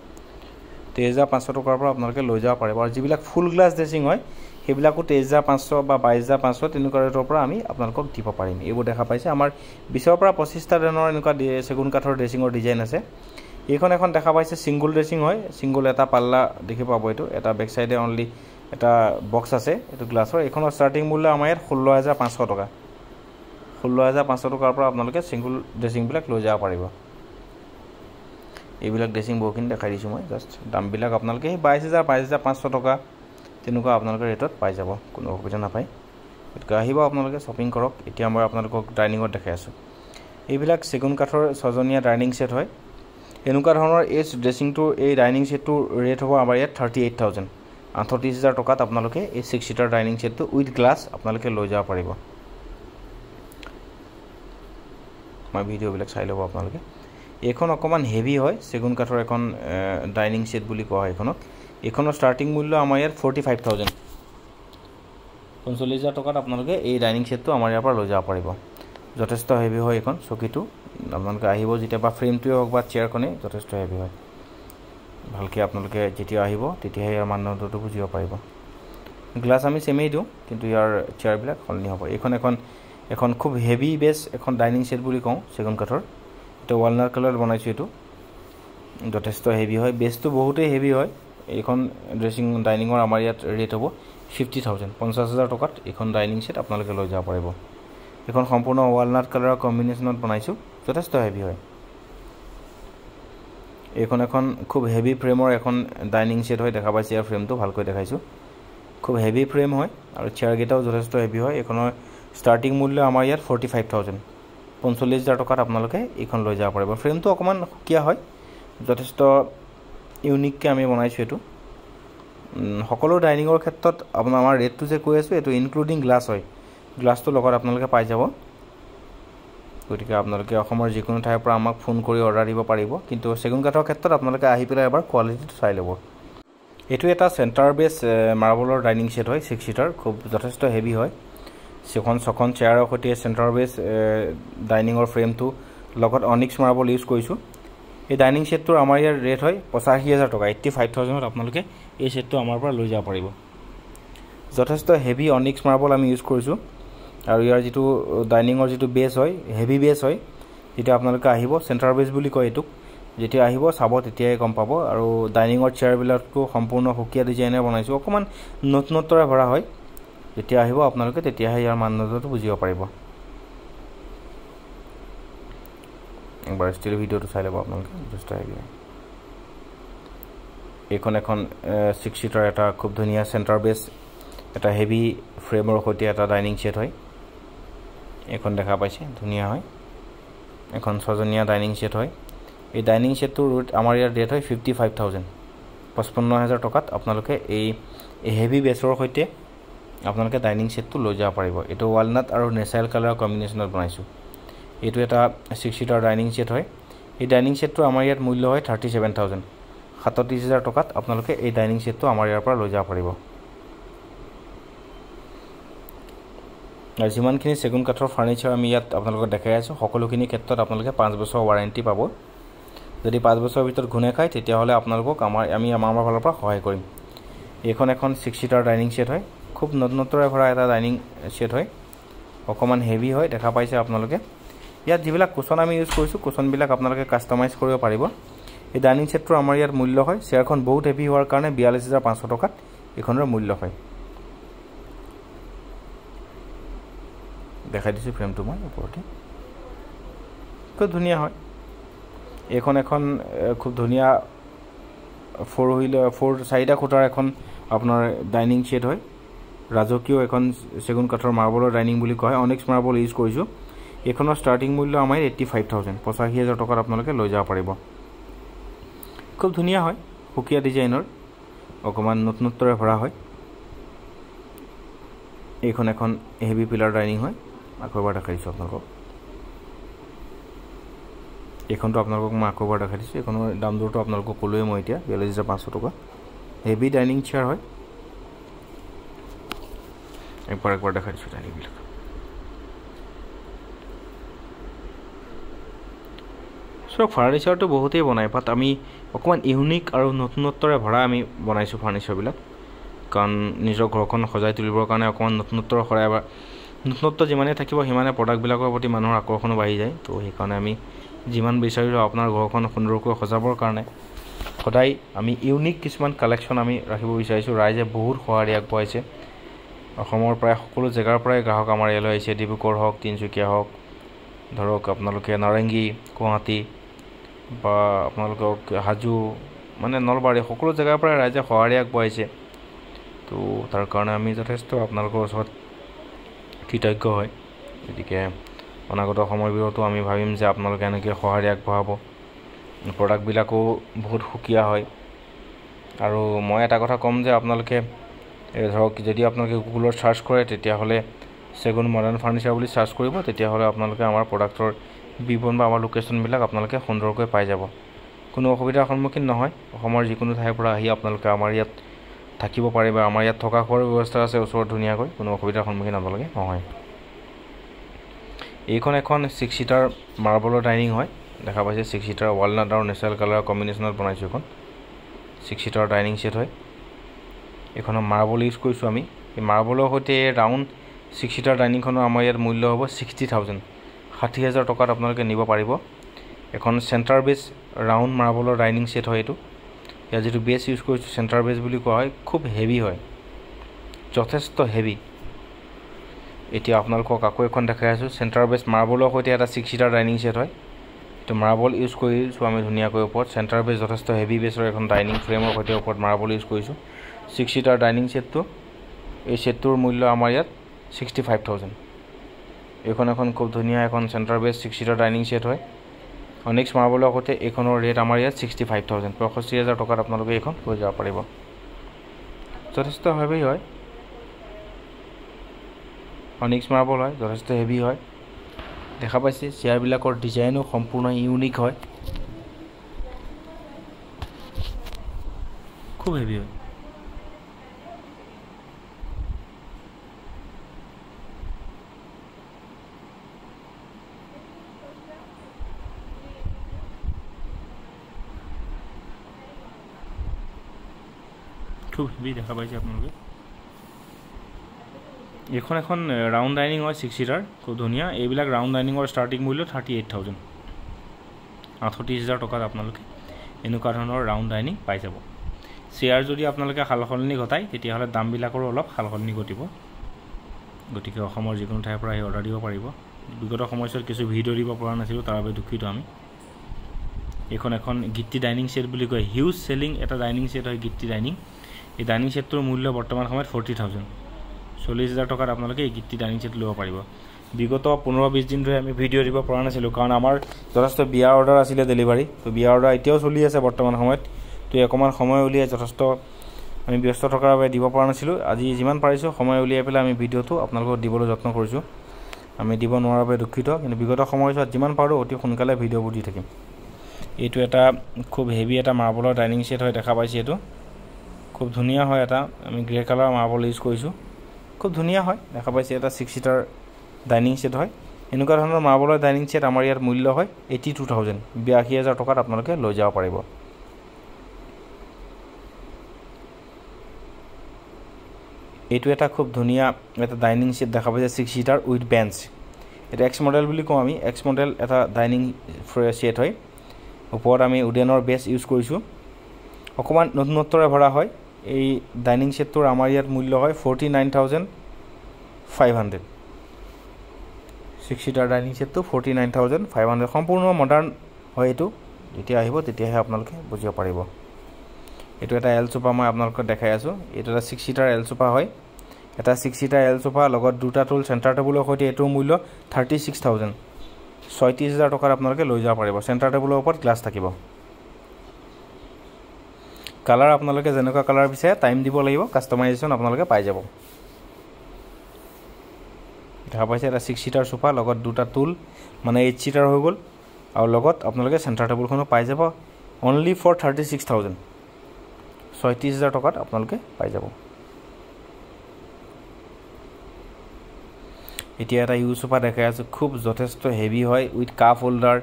23,500 টকাৰ পৰা আপোনালোকে লৈ যাব পাৰিব আৰু যিবিলাক ফুল গ্লাছ ড্ৰেছিং হয় সেইবিলাকো 23,500 বা 22,500 তেনেকুৱা ৰেটৰ পৰা আমি আপোনালোকক দিব পাৰিম এইবোৰ দেখা পাইছে আমাৰ 20ৰ পৰা 25টা ধৰণৰ এনেকুৱা চেগুন কাঠৰ ড্ৰেছিঙৰ ডিজাইন আছে এইখন এখন দেখা পাইছে সিংগল ড্ৰেছিং হয় সিংগল এটা পাল্লা দেখি পাব এইটো এটা বেক সাইডে অনলি এটা বক্স আছে এইটো গ্লাছৰ এইখনৰ ষ্টাৰ্টিং মূল্য আমাৰ ইয়াত 16,500 টকা 16,500 টকাৰ পৰা আপোনালোকে সিংগল ড্ৰেছিংবিলাক লৈ যাব পাৰিব এইবিলাক ড্ৰেছিং বহুখিনি দেখাই দিছোঁ মই জাষ্ট দামবিলাক আপোনালোকে 22,000 22,500 টকা তেনেকুৱা আপোনালোকে ৰেটত পাই যাব কোনো অসুবিধা নাপায় গতিকে আহিব আপোনালোকে শ্বপিং কৰক। এতিয়া মই আপোনালোকক ডাইনিঙত দেখাই আছোঁ। এইবিলাক চেগুন কাঠৰ 6জনীয়া ডাইনিং ছেট হয়। এনেকুৱা ধৰণৰ এই ড্ৰেছিংটোৰ এই ডাইনিং ছেটটোৰ ৰেট হ'ব আমাৰ ইয়াত 38,000 38,000 টকাত আপোনালোকে এই 6 সিটাৰ ডাইনিং ছেটটো উইথ গ্লাছ আপোনালোকে লৈ যাব পাৰিব। মই ভিডিঅ'বিলাক চাই ল'ব আপোনালোকে। এইখন অকণমান হেভি হয়, চেগুন কাঠৰ এখন ডাইনিং ছেট বুলি কোৱা হয় এইখনক। এইখনৰ ষ্টাৰ্টিং মূল্য আমাৰ ইয়াত 45,000 45,000 টকাত আপোনালোকে এই ডাইনিং ছেটটো আমাৰ ইয়াৰ পৰা লৈ যাব পাৰিব। যথেষ্ট হেভি হয় এইখন চকীটো। আপোনালোকে আহিব যেতিয়া বা ফ্ৰেমটোৱে হওক বা চেয়াৰখনেই যথেষ্ট হেভি হয়। ভালকৈ আপোনালোকে যেতিয়া আহিব তেতিয়াহে ইয়াৰ মানদণ্ডটো বুজিব পাৰিব। গ্লাছ আমি চেমেই দিওঁ, কিন্তু ইয়াৰ চেয়াৰবিলাক সলনি হ'ব। এখন খুব হেভি বেছ এখন ডাইনিং ছেট বুলি কওঁ চেগুন কাঠৰ। এইটো ৱালনাট কালাৰত বনাইছোঁ। এইটো যথেষ্ট হেভি হয়, বেছটো বহুতেই হেভি হয়। এইখন ড্ৰেছিং ডাইনিঙৰ আমাৰ ইয়াত ৰেট হ'ব 50,000 50,000 টকাত এইখন ডাইনিং ছেট আপোনালোকে লৈ যাব পাৰিব। এইখন সম্পূৰ্ণ ৱালনাট কালাৰৰ কম্বিনেশ্যনত বনাইছোঁ, যথেষ্ট হেভি হয়। এইখন এখন খুব হেভি ফ্ৰেমৰ এখন ডাইনিং ছেট হয়। দেখা পাইছে ইয়াৰ ফ্ৰেমটো ভালকৈ দেখাইছোঁ। খুব হেভি ফ্ৰেম হয় আৰু চেয়াৰকেইটাও যথেষ্ট হেভি হয়। এইখনৰ ষ্টাৰ্টিং মূল্য আমাৰ ইয়াত 45,000 45,000 টকাত আপোনালোকে এইখন লৈ যাব পাৰিব। ফ্ৰেমটো অকণমান সুকীয়া হয়, যথেষ্ট ইউনিককৈ আমি বনাইছোঁ এইটো। সকলো ডাইনিঙৰ ক্ষেত্ৰত আমাৰ ৰেটটো যে কৈ আছোঁ এইটো ইনক্লুডিং গ্লাছ হয়। গ্লাছটো লগত আপোনালোকে পাই যাব। গতিকে আপোনালোকে অসমৰ যিকোনো ঠাইৰ পৰা আমাক ফোন কৰি অৰ্ডাৰ দিব পাৰিব, কিন্তু চেগুন কাঠৰ ক্ষেত্ৰত আপোনালোকে আহি পেলাই এবাৰ কোৱালিটিটো চাই ল'ব। এইটো এটা চেণ্টাৰ বেছ মাৰ্বলৰ ডাইনিং ছেট হয়, 6 সিটাৰ, খুব যথেষ্ট হেভি হয়। ছখন চেয়াৰৰ সৈতে চেণ্টাৰ বেছ ডাইনিঙৰ ফ্ৰেমটো লগত অনিক্স মাৰ্বল ইউজ কৰিছোঁ। এই ডাইনিং ছেটটোৰ আমাৰ ইয়াৰ ৰেট হয় 85,000 টকা 85,000 আপোনালোকে এই ছেটটো আমাৰ পৰা লৈ যাব পাৰিব। যথেষ্ট হেভি অনিক্স মাৰ্বল আমি ইউজ কৰিছোঁ আৰু ইয়াৰ যিটো ডাইনিঙৰ যিটো বেছ হয় হেভি বেছ হয়। যেতিয়া আপোনালোকে আহিব, চেণ্টাৰ বেছ বুলি কয় এইটোক, যেতিয়া আহিব চাব তেতিয়াই গম পাব। আৰু ডাইনিঙৰ চেয়াৰবিলাকো সম্পূৰ্ণ সুকীয়া ডিজাইনেৰে বনাইছোঁ, অকণমান নতুনত্বৰে ভৰা হয়। যেতিয়া আহিব আপোনালোকে তেতিয়াহে ইয়াৰ মানদণ্ডটো বুজিব পাৰিব। একবাৰ ষ্টিল ভিডিঅ'টো চাই ল'ব আপোনালোকে, যথেষ্ট হেভি হয়। এইখন এখন 6 সিটাৰ এটা খুব ধুনীয়া চেণ্টাৰ বেছ এটা হেভি ফ্ৰেমৰ সৈতে এটা ডাইনিং ছেট হয়। এইখন দেখা পাইছে, ধুনীয়া হয়। এখন 6জনীয়া ডাইনিং ছেট হয়। এই ডাইনিং ছেটটোৰ আমাৰ ইয়াৰ ৰেট হয় 55,000 55,000 টকাত আপোনালোকে এই হেভি বেছৰ সৈতে আপোনালোকে ডাইনিং ছেটটো লৈ যাব পাৰিব। এইটো ৱালনাট আৰু নেচাৰেল কালাৰৰ কম্বিনেশ্যনত বনাইছোঁ। এইটো এটা 6 সিটাৰ ডাইনিং ছেট হয়। এই ডাইনিং ছেটটো আমাৰ ইয়াত মূল্য হয় 37,000 37,000 টকাত আপোনালোকে এই ডাইনিং ছেটটো আমাৰ ইয়াৰ পৰা লৈ যাব পাৰিব। আৰু যিমানখিনি চেগুন কাঠৰ ফাৰ্নিচাৰ আমি ইয়াত আপোনালোকক দেখাই আছোঁ, সকলোখিনি ক্ষেত্ৰত আপোনালোকে 5 বছৰ ৱাৰেণ্টি পাব। যদি 5 বছৰৰ ভিতৰত ঘূনে খায় তেতিয়াহ'লে আপোনালোকক আমি আমাৰ ফালৰ পৰা সহায় কৰিম। এইখন এখন 6 সিটাৰ ডাইনিং ছেট হয়, খুব নতুনত্বৰে ভৰা এটা ডাইনিং ছেট হয়। অকণমান হেভি হয়, দেখা পাইছে আপোনালোকে। ইয়াত যিবিলাক কুচন আমি ইউজ কৰিছোঁ, কুচনবিলাক আপোনালোকে কাষ্টমাইজ কৰিব পাৰিব। এই ডাইনিং ছেটটোৰ আমাৰ ইয়াত মূল্য হয়, চেয়াৰখন বহুত হেভি হোৱাৰ কাৰণে 42,500 টকাত এইখনৰ মূল্য হয়। দেখাই দিছোঁ ফ্ৰেমটো মই ওপৰতে, খুব ধুনীয়া হয়। এইখন এখন খুব ধুনীয়া 4 খুটাৰ এখন আপোনাৰ ডাইনিং ছেট হয়। ৰাজকীয় এখন চেগুন কাঠৰ মাৰ্বলৰ ডাইনিং বুলি কয়, অনিক্স মাৰ্বল ইউজ কৰিছোঁ। এইখনৰ ষ্টাৰ্টিং মূল্য আমাৰ 85,000 85,000 টকাত আপোনালোকে লৈ যাব পাৰিব। খুব ধুনীয়া হয়, সুকীয়া ডিজাইনৰ, অকণমান নতুনত্বৰে ভৰা হয়। এইখন এখন হেভি পিলাৰ ডাইনিং হয়। আকৌ এবাৰ দেখাই দিছোঁ আপোনালোকক। এইখনটো আপোনালোকক মই আকৌ এবাৰ দেখাই দিছোঁ। এইখনৰ দাম দৰটো আপোনালোকক ক'লোৱে মই এতিয়া 42,500 টকা। হেভি ডাইনিং চেয়াৰ হয়। একবাৰ দেখাই দিছোঁ ডাইনিংবিলাক। চ' ফাৰ্নিচাৰটো বহুতেই বনায়, বাট আমি অকণমান ইউনিক আৰু নতুনত্বৰে ভৰা আমি বনাইছোঁ ফাৰ্নিচাৰবিলাক। কাৰণ নিজৰ ঘৰখন সজাই তুলিবৰ কাৰণে অকণমান নতুনত্ব যিমানেই থাকিব সিমানে প্ৰডাক্টবিলাকৰ প্ৰতি মানুহৰ আকৰ্ষণো বাঢ়ি যায়। তো সেইকাৰণে আমি যিমান বিচাৰিছোঁ আপোনাৰ ঘৰখন সুন্দৰকৈ সজাবৰ কাৰণে সদায় আমি ইউনিক কিছুমান কালেকশ্যন আমি ৰাখিব বিচাৰিছোঁ। ৰাইজে বহুত সঁহাৰি আগবঢ়াইছে। অসমৰ প্ৰায় সকলো জেগাৰ পৰাই গ্ৰাহক আমাৰ ইয়ালৈ আহিছে, ডিব্ৰুগড় হওক, তিনিচুকীয়া হওক, ধৰক আপোনালোকে নাৰেংগী, গুৱাহাটী বা আপোনালোকক হাজো, মানে নলবাৰী, সকলো জেগাৰ পৰাই ৰাইজে সঁহাৰি আগবঢ়াইছে। তো তাৰ কাৰণে আমি যথেষ্ট আপোনালোকৰ ওচৰত কৃতজ্ঞ হয়। গতিকে অনাগত সময়বোৰতো আমি ভাবিম যে আপোনালোকে এনেকৈ সঁহাৰি আগবঢ়াব। প্ৰডাক্টবিলাকো বহুত সুকীয়া হয়। আৰু মই এটা কথা ক'ম যে আপোনালোকে ধৰক যদি আপোনালোকে গুগলত চাৰ্চ কৰে তেতিয়াহ'লে চেগুন মডাৰ্ণ ফাৰ্নিচাৰ বুলি চাৰ্চ কৰিব, তেতিয়াহ'লে আপোনালোকে আমাৰ প্ৰডাক্টৰ বিৱৰণ বা আমাৰ লোকেশ্যনবিলাক আপোনালোকে সুন্দৰকৈ পাই যাব। কোনো অসুবিধাৰ সন্মুখীন নহয়। অসমৰ যিকোনো ঠাইৰ পৰা আহি আপোনালোকে আমাৰ ইয়াত থাকিব পাৰে বা আমাৰ ইয়াত থকা খোৱাৰ ব্যৱস্থা আছে ওচৰত ধুনীয়াকৈ, কোনো অসুবিধাৰ সন্মুখীন আপোনালোকে নহয়। এইখন এখন 6 ছিটাৰ মাৰ্বলৰ ডাইনিং হয়। দেখা পাইছে 6 ছিটাৰ ৱালনাট আৰু নেচাৰেল কালাৰৰ কম্বিনেশ্যনত বনাইছোঁ। এখন 6 ছিটাৰ ডাইনিং ছেট হয়। এইখনৰ মাৰ্বল ইউজ কৰিছোঁ আমি। এই মাৰ্বলৰ সৈতে ৰাউণ্ড 6 ছিটাৰ ডাইনিংখনৰ আমাৰ ইয়াত মূল্য হ'ব 60,000, 60,000 টকাত আপোনালোকে নিব পাৰিব। এখন চেণ্টাৰ বেছ ৰাউণ্ড মাৰ্বলৰ ডাইনিং ছেট হয় এইটো। ইয়াৰ যিটো বেছ ইউজ কৰিছোঁ চেণ্টাৰ বেছ বুলি কোৱা হয়, খুব হেভি হয়, যথেষ্ট হেভি। এতিয়া আপোনালোকক আকৌ এখন দেখাই আছোঁ। চেণ্টাৰ বেছ মাৰ্বলৰ সৈতে এটা 6 ছিটাৰ ডাইনিং ছেট হয়। এইটো মাৰ্বল ইউজ কৰিছোঁ আমি ধুনীয়াকৈ ওপৰত। চেণ্টাৰ বেছ যথেষ্ট হেভি বেছৰ এখন ডাইনিং ফ্ৰেমৰ সৈতে ওপৰত মাৰ্বল ইউজ কৰিছোঁ। 6 ছিটাৰ ডাইনিং ছেটটো, এই ছেটটোৰ মূল্য আমাৰ ইয়াত 65,000। এইখন এখন খুব ধুনীয়া এখন চেণ্টাৰ বেছ 6 ছিটাৰ ডাইনিং ছেট হয়। অনিক্স মাৰ্বলৰ সৈতে এইখনৰ ৰেট আমাৰ ইয়াত 65,000, 65,000 টকাত আপোনালোকে এইখন লৈ যাব পাৰিব। যথেষ্ট হেভি হয়, অনিক্স মাৰ্বল হয়, যথেষ্ট হেভি হয়। দেখা পাইছে চেয়াৰবিলাকৰ ডিজাইনো সম্পূৰ্ণ ইউনিক হয়, খুব হেভি হয়। খুব হেভি দেখা পাইছে আপোনালোকে। এইখন এখন ৰাউণ্ড ডাইনিং হয় 6 ছিটাৰ, খুব ধুনীয়া। এইবিলাক ৰাউণ্ড ডাইনিঙৰ ষ্টাৰ্টিং মূল্য 38,000, 38,000 টকাত আপোনালোকে এনেকুৱা ধৰণৰ ৰাউণ্ড ডাইনিং পাই যাব। চেয়াৰ যদি আপোনালোকে সাল সলনি ঘটায় তেতিয়াহ'লে দামবিলাকৰো অলপ সাল সলনি ঘটিব। গতিকে অসমৰ যিকোনো ঠাইৰ পৰা আহি অৰ্ডাৰ দিব পাৰিব। বিগত সময়ছোৱাত কিছু ভিডিঅ' দিব পৰা নাছিলোঁ, তাৰ বাবে দুখিত আমি। এইখন এখন গিত্তি ডাইনিং ছেট বুলি কয়, হিউজ চেলিং এটা ডাইনিং ছেট হয় গিত্তি ডাইনিং। এই ডাইনিং ছেটটোৰ মূল্য বৰ্তমান সময়ত 40,000, 40,000 টকাত আপোনালোকে এই গিত্তি ডাইনিং ছেট ল'ব পাৰিব। বিগত 15-20 দিন ধৰি আমি ভিডিঅ' দিব পৰা নাছিলোঁ, কাৰণ আমাৰ যথেষ্ট বিয়া অৰ্ডাৰ আছিলে ডেলিভাৰী। তো বিয়া অৰ্ডাৰ এতিয়াও চলি আছে বৰ্তমান সময়ত। তো অকণমান সময় উলিয়াই যথেষ্ট আমি ব্যস্ত থকাৰ বাবে দিব পৰা নাছিলোঁ। আজি যিমান পাৰিছোঁ সময় উলিয়াই পেলাই আমি ভিডিঅ'টো আপোনালোকক দিবলৈ যত্ন কৰিছোঁ। আমি দিব নোৱাৰাৰ বাবে দুখিত, কিন্তু বিগত সময়ছোৱাত যিমান পাৰোঁ অতি সোনকালে ভিডিঅ'বোৰ দি থাকিম। এইটো এটা খুব হেভি এটা মাৰ্বলৰ ডাইনিং ছেট হয়, দেখা পাইছে। এইটো খুব ধুনীয়া হয়, এটা আমি গ্ৰে কালাৰ মাৰ্বল ইউজ কৰিছোঁ, খুব ধুনীয়া হয়, দেখা পাইছে। এটা 6 ছিটাৰ ডাইনিং ছেট হয়। এনেকুৱা ধৰণৰ মাৰ্বলৰ ডাইনিং ছেট আমাৰ ইয়াত মূল্য হয় 82,000, 82,000 টকাত আপোনালোকে লৈ যাব পাৰিব। এইটো এটা খুব ধুনীয়া এটা ডাইনিং ছেট দেখা পাইছে 6 ছিটাৰ উইথ বেঞ্চ। এটা এক্স মডেল বুলি কওঁ আমি, এক্স মডেল এটা ডাইনিং ছেট হয়। ওপৰত আমি উডেনৰ বেছ ইউজ কৰিছোঁ, অকণমান নতুনত্বৰে ভৰা হয়। এই ডাইনিং ছেটটোৰ আমাৰ ইয়াত মূল্য হয় 49,500, 6 ছিটাৰ ডাইনিং ছেটটো 49,500, সম্পূৰ্ণ মডাৰ্ণ হয়। এইটো যেতিয়া আহিব তেতিয়াহে আপোনালোকে বুজিব পাৰিব। এইটো এটা এল চোফা মই আপোনালোকক দেখাই আছোঁ। এইটো এটা 6 ছিটাৰ এল চোফা হয়। এটা 6 ছিটাৰ এল চোফা লগত দুটা টুল চেণ্টাৰ টেবুলৰ সৈতে এইটোৰ মূল্য 36,000, 36,000 টকাত আপোনালোকে লৈ যাব পাৰিব। চেণ্টাৰ টেবুলৰ ওপৰত গ্লাছ থাকিব। কালাৰ আপোনালোকে যেনেকুৱা কালাৰ বিচাৰে টাইম দিব লাগিব, কাষ্টমাইজেশ্যন আপোনালোকে পাই যাব। দেখা পাইছে এটা 6 ছিটাৰ চোফা লগত দুটা টুল, মানে 8 ছিটাৰ হৈ গ'ল, আৰু লগত আপোনালোকে চেণ্টাৰ টেবুলখনো পাই যাব। অনলি ফৰ 36,000, 36,000 টকাত আপোনালোকে পাই যাব। এতিয়া এটা ইউ চোফা দেখাই আছোঁ, খুব যথেষ্ট হেভি হয়, with cup holder,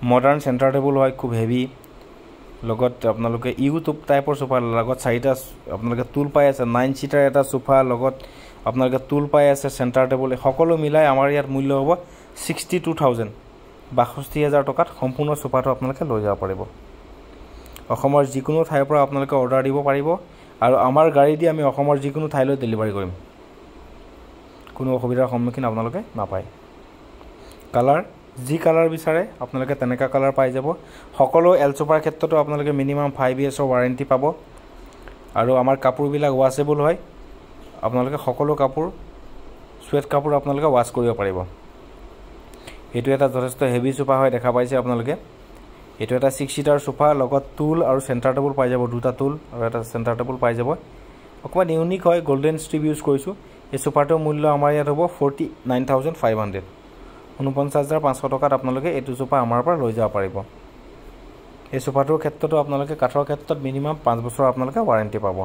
modern centre table হয়, খুব হেভি। লগত আপোনালোকে ইউ টাইপৰ চোফা লগত 4টা আপোনালোকে টুল পাই আছে। 9 ছিটাৰ এটা চোফা লগত আপোনালোকে টুল পাই আছে, চেণ্টাৰ টেবুল, সকলো মিলাই আমাৰ ইয়াত মূল্য হ'ব 62,000, 62,000 টকাত সম্পূৰ্ণ চোফাটো আপোনালোকে লৈ যাব পাৰিব। অসমৰ যিকোনো ঠাইৰ পৰা আপোনালোকে অৰ্ডাৰ দিব পাৰিব, আৰু আমাৰ গাড়ী দি আমি অসমৰ যিকোনো ঠাইলৈ ডেলিভাৰী কৰিম, কোনো অসুবিধাৰ সন্মুখীন আপোনালোকে নাপায়। কালাৰ যি কালাৰ বিচাৰে আপোনালোকে তেনেকুৱা কালাৰ পাই যাব। সকলো এল চোফাৰ ক্ষেত্ৰতো আপোনালোকে মিনিমাম 5 yearsৰ ৱাৰেণ্টি পাব, আৰু আমাৰ কাপোৰবিলাক ৱাশ্বেবল হয়। আপোনালোকে সকলো কাপোৰ সুৱেট কাপোৰ আপোনালোকে ৱাছ কৰিব পাৰিব এইটো এটা যথেষ্ট হেভি সোফা হয় দেখা পাইছে আপোনালোকে এইটো এটা 6 সিটাৰ সোফা লগত টুল আৰু সেন্টাৰ টেবুল পাই যাব দুটা টুল আৰু এটা সেন্টাৰ টেবুল পাই যাব অকমান ইউনিক হয় গোল্ডেন স্ট্ৰিপ ইউজ কৰিছো এই সোফাটোৰ মূল্য আমাৰ ইয়াত হ'ব 49500 49500 টকাত আপোনালোকে এইটো সোফা আমাৰ পৰা লৈ যাব পাৰিব এই সোফাটোৰ ক্ষেত্ৰতো আপোনালোকে কাঠৰ ক্ষেত্ৰত মিনিমাম 5 বছৰ আপোনালোকে ওয়াৰেন্টি পাব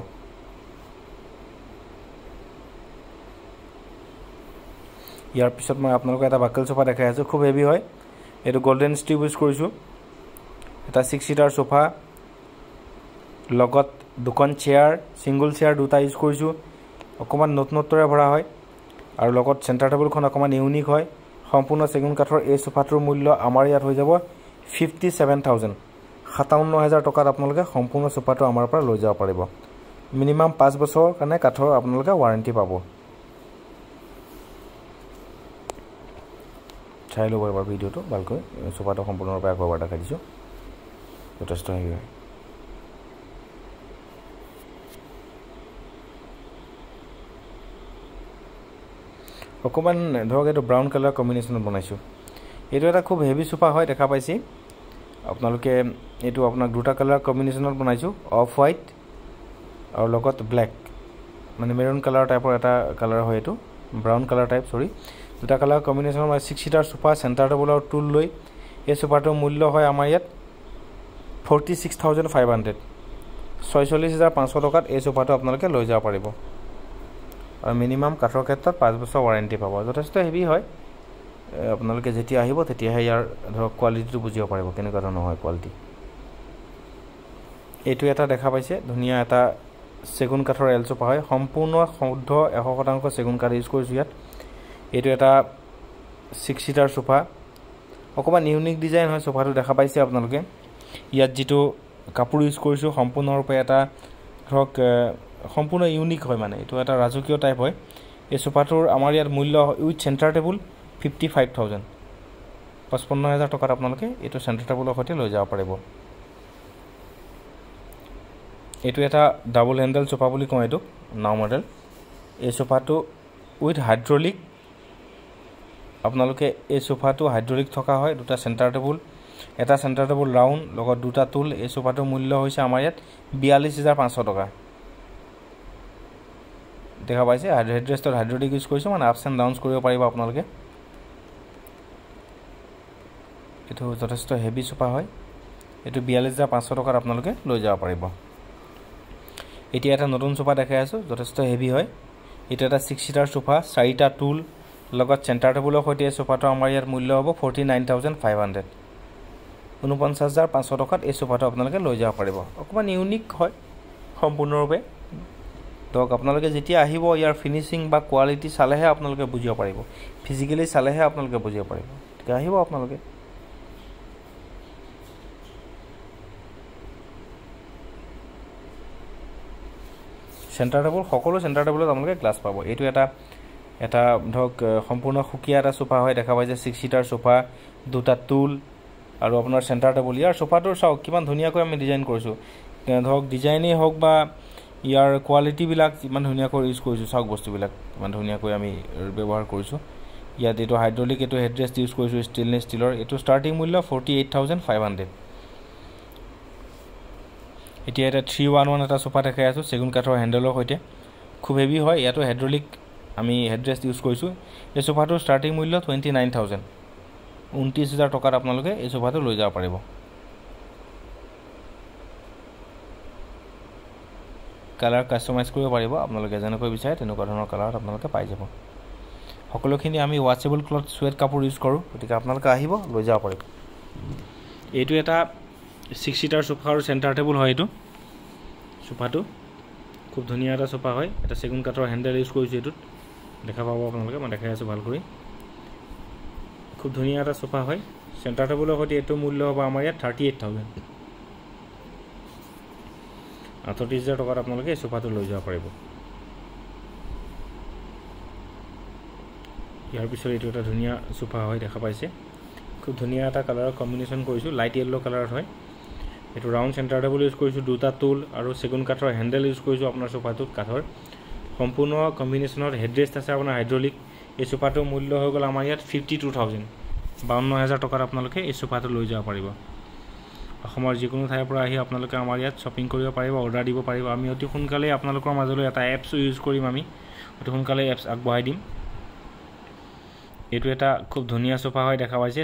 ইয়াৰ পিছত মই আপোনালোকক এটা বাকল সোফা দেখাই আছো খুব হেভি হয় এটো গোল্ডেন স্ট্ৰিপ ইউজ কৰিছো এটা 6 সিটাৰ সোফা লগত দুখন চেয়াৰ সিঙ্গল চেয়াৰ দুটা ইউজ কৰিছো অকমান নতুনত্বৰে ভৰা হয় আৰু লগত সেন্টাৰ টেবুলখন অকমান ইউনিক হয় সম্পূৰ্ণ সেগুন কাঠৰ এই সোফাটোৰ মূল্য আমাৰ ইয়াত হৈ যাব 57000 57000 টকাত আপোনালোকে সম্পূৰ্ণ সোফাটো আমাৰ পৰা লৈ যাব পাৰিব মিনিমাম 5 বছৰ কাৰণে কাঠৰ আপোনালোকে ওয়াৰেন্টি পাব চাই লব এবাৰ ভিডিওটো ভালকৈ সোফাটো সম্পূৰ্ণৰূপে একবাৰ দেখাই দিছো যথেষ্ট হেভি হয় অকমান ধৰক এটো ব্ৰাউন কালাৰ কম্বিনেশনত বনাইছো এটো এটা খুব হেভি সোফা হয় দেখা পাইছি আপোনালোকে এটো আপোনাক দুটা কালাৰ কম্বিনেশনত বনাইছো অফ হোৱাইট আৰু লগত ব্ল্যাক মানে মেৰুন কালাৰ টাইপৰ এটা কালাৰ হয় এটো ব্ৰাউন কালাৰ টাইপ সৰি দুটা কালাৰ কম্বিনেশনৰ 6 সিটাৰ সোফা সেন্টাৰ টেবুল আৰু টুল লৈ এই সোফাটোৰ মূল্য হয় আমাৰ ইয়াত 46500 46500 টকাত এই সোফাটো আপোনালোকে লৈ যাব পাৰিব আৰু মিনিমাম কাঠৰ ক্ষেত্ৰত 5 বছৰ ওয়াৰেন্টি পাব যথেষ্ট হেভি হয় আপোনালোকে যেতিয়া আহিব তেতিয়া ইয়াৰ ধৰক কোৱালিটিটো বুজিব পাৰিব কেনেকুৱা ধৰণৰ হয় কোৱালিটি এইটো এটা দেখা পাইছে ধুনিয়া এটা সেগুন কাঠৰ এল সোফা হয় সম্পূৰ্ণ শুদ্ধ 100% সেগুন কাঠ ইউজ কৰিছো ইয়াত এইটো এটা 6 সিটাৰ সোফা অকমান ইউনিক ডিজাইন হয় সোফাটো দেখা পাইছে আপোনালোকে ইয়াত যেটো কাপোৰ ইউজ কৰিছো সম্পূৰ্ণৰূপে এটা ধৰক সম্পূৰ্ণ ইউনিক হয় মানে এটো এটা ৰাজকীয় টাইপ হয় এই সোফাটোৰ আমাৰ ইয়াত মূল্য উইথ সেন্টাৰ টেবুল 55000 55000 টকাত আপোনালোকে এটো সেন্টাৰ টেবুলৰ সৈতে লৈ যাব পাৰিব এটো এটা ডাবল হ্যান্ডেল সোফা বুলি কয় এটো নাও মডেল এই সোফাটো উইথ হাইড্ৰলিক আপোনালোকে এই সোফাটো হাইড্ৰলিক থকা হয় দুটা সেন্টাৰ টেবুল এটা সেন্টাৰ টেবুল ৰাউন্ড লগত দুটা টুল এই সোফাটোৰ মূল্য হৈছে আমাৰ ইয়াত 42500 টকা দেখা পাইছে হেডৰেষ্টৰ হাইড্ৰলিক ইউজ কৰিছো মানে আপছ এণ্ড ডাউনছ কৰিব পাৰিব আপোনালোকে এটো যথেষ্ট হেভি সোফা হয় এটো 42500 টকাত আপোনালোকে লৈ যাব পাৰিব এতিয়া এটা নতুন সোফা দেখাই আছো যথেষ্ট হেভি হয় এটা এটা 6 সিটাৰ সোফা চাৰিটা টুল লগত সেন্টাৰ টেবুলৰ সৈতে এই সোফাটো আমাৰ ইয়াৰ মূল্য হ'ব 49500 49500 টকাত এই সোফাটো আপোনালোকে লৈ যাব পাৰিব অকমান ইউনিক হয় সম্পূৰ্ণৰূপে donc আপোনালোকে যেতিয়া আহিব ইয়াৰ ফিনিশিং বা কোৱালিটি চালেহে আপোনালোকে বুজিব পাৰিব ফিজিক্যালি চালেহে আপোনালোকে বুজিব পাৰিব ঠিক আহিব আপোনালোকে সেন্টাৰ টেবুল সকলো সেন্টাৰ টেবুলত আপোনালোকে গ্লাস পাব এইটো এটা ধৰক সম্পূৰ্ণ খুকিয়া এটা সোফা হয় দেখা পাইছে 6 সিটাৰ সোফা দুটা টুল আৰু আপোনাৰ সেন্টাৰ টেবুল ইয়াৰ সোফাটোৰ চাওক কিমান ধুনিয়াকৈ আমি ডিজাইন কৰিছো ধৰক ডিজাইনই হওক বা ইয়াৰ কোৱালিটি বিলাক ইমান ধুনিয়াকৈ ইউজ কৰিছো চাওক বস্তু বিলাক ইমান ধুনিয়াকৈ আমি ব্যৱহাৰ কৰিছো ইয়াত এটো হাইড্ৰলিক এটো হেডৰেষ্ট ইউজ কৰিছো ষ্টেইনলেছ ষ্টিলৰ এটো ষ্টাৰ্টিং মূল্য 48500 এতিয়া এটা 311 এটা সোফা দেখাই আছো সেগুন কাঠৰ হ্যান্ডেলৰ সৈতে খুব হেভি হয় ইয়াতো হাইড্ৰলিক আমি হেডৰেষ্ট ইউজ কৰিছো এই সোফাটোৰ ষ্টাৰ্টিং মূল্য 29000 29000 টকাত আপোনালোকে এই সোফাটো লৈ যাব পাৰিব কালাৰ কাস্টমাইজ কৰিব পাৰিব আপোনালোকে যেনেকৈ বিচাৰে তেনেকুৱা ধৰণৰ কালাৰ আপোনালোকে পাই যাব সকলোখিনি আমি ওয়াচেবল ক্লথ সুৱেট কাপোৰ ইউজ কৰো গতিকে আপোনালোকে আহিব লৈ যাব পাৰিব এইটো এটা 6 সিটাৰ সোফা আৰু সেন্টাৰ টেবুল হয় এটো সোফাটো খুব ধুনিয়া এটা সোফা হয় এটা সেগুন কাঠৰ হ্যান্ডেল ইউজ কৰিছো এটো দেখা পাব আপোনালোকে মই দেখাই আছো ভাল কৰি খুব ধুনিয়া এটা সোফা হয় সেন্টাৰ টেবুলৰ সৈতে এটো মূল্য হ'ব আমাৰ ইয়াত 38000 38000 টকাত আপোনালোকে এই সোফাটো লৈ যাব পাৰিব ইয়াৰ পিছত এটো এটা ধুনিয়া সোফা হয় দেখা পাইছে খুব ধুনিয়া এটা কালাৰৰ কম্বিনেশন কৰিছো লাইট ইয়েলো কালাৰত হয় এটো ৰাউন্ড সেন্টাৰ টেবুল ইউজ কৰিছো দুটা টুল আৰু সেগুন কাঠৰ হ্যান্ডেল ইউজ কৰিছো আপোনাৰ সোফাটোত কাঠৰ সম্পূৰ্ণ কম্বিনেশনৰ হেডৰেষ্ট আছে আপোনাৰ হাইড্ৰলিক এই সোফাটোৰ মূল্য হৈ গ'ল আমাৰ ইয়াত 52,000 52,000 টকাত আপোনালোকে এই সোফাটো লৈ যাব পাৰিব অসমৰ যিকোনো ঠাইৰ পৰা আহি আপোনালোকে আমাৰ ইয়াত শ্বপিং কৰিব পাৰিব অৰ্ডাৰ দিব পাৰিব আমি অতি সোনকালে আপোনালোকৰ মাজলৈ এটা এপছ ইউজ কৰিম আমি অতি সোনকালে এপছ আগবঢ়াই দিম এইটো এটা খুব ধুনীয়া সোফা হয় দেখা পাইছে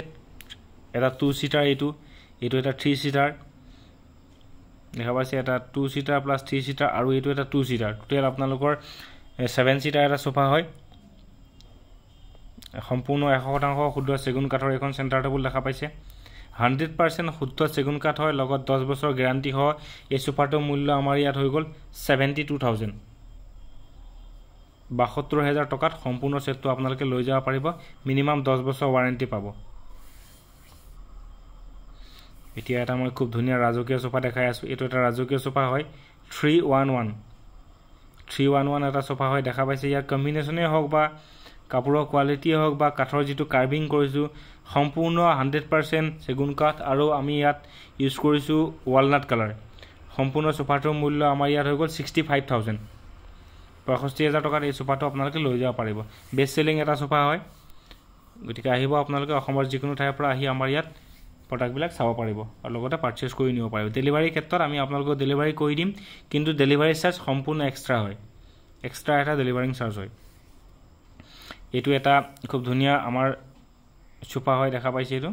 এটা 2 সিটাৰ এইটো এটা 3 সিটাৰ দেখা পাইছে এটা 2 সিটাৰ প্লাস 3 সিটাৰ আৰু এইটো এটা 2 সিটাৰ টোটাল আপোনালোকৰ 7 সিটাৰ এটা সোফা হয় সম্পূৰ্ণ 100% শুদ্ধ চেগুন কাঠৰ এখন চেণ্টাৰ টেবুল দেখা পাইছে 100% শুদ্ধ চেগুন কাঠ হয় লগত 10 বছৰ গ্যাৰান্টি হয় এই সোফাটোৰ মূল্য আমাৰ ইয়াত হৈ গ'ল 72,000 72,000 টকাত সম্পূৰ্ণ সেটটো আপোনালোকে লৈ যাব পাৰিব মিনিমাম 10 বছৰ ওয়াৰেন্টি পাব এতিয়া এটা মই খুব ধুনীয়া ৰাজকীয় সোফা দেখাই আছো এটো এটা ৰাজকীয় সোফা হয় 311 এটা সোফা হয় দেখা পাইছে ইয়াৰ কম্বিনেশনে হওক বা কাপোৰৰ কোৱালিটি হওক বা কাঠৰ যেটো কাৰ্ভিং কৰিছো সম্পূৰ্ণ 100% সেগুন কাঠ আৰু আমি ইয়াত ইউজ কৰিছো ওয়ালনাট কালাৰ সম্পূৰ্ণ সোফাটোৰ মূল্য আমাৰ ইয়াত হৈ গ'ল 65,000 65,000 টকাত এই সোফাটো আপোনালোকে লৈ যাব পাৰিব বেষ্ট সেলিং এটা সোফা হয় গতিকে আহিব আপোনালোকে অসমৰ যিকোনো ঠাইৰ পৰা আহি আমাৰ ইয়াত প্ৰডাক্ট বিলাক চাব পাৰিব আৰু লগতে পাৰচেজ কৰি নিব পাৰিব ডেলিভাৰী ক্ষেত্ৰত আমি আপোনালোকক ডেলিভাৰী কৰি দিম কিন্তু ডেলিভাৰী চাৰ্জ সম্পূৰ্ণ এক্সট্ৰা হয় এক্সট্ৰা এটা ডেলিভাৰিং চাৰ্জ হয় এটো এটা খুব ধুনীয়া আমাৰ সোফা হয় দেখা পাইছে এটো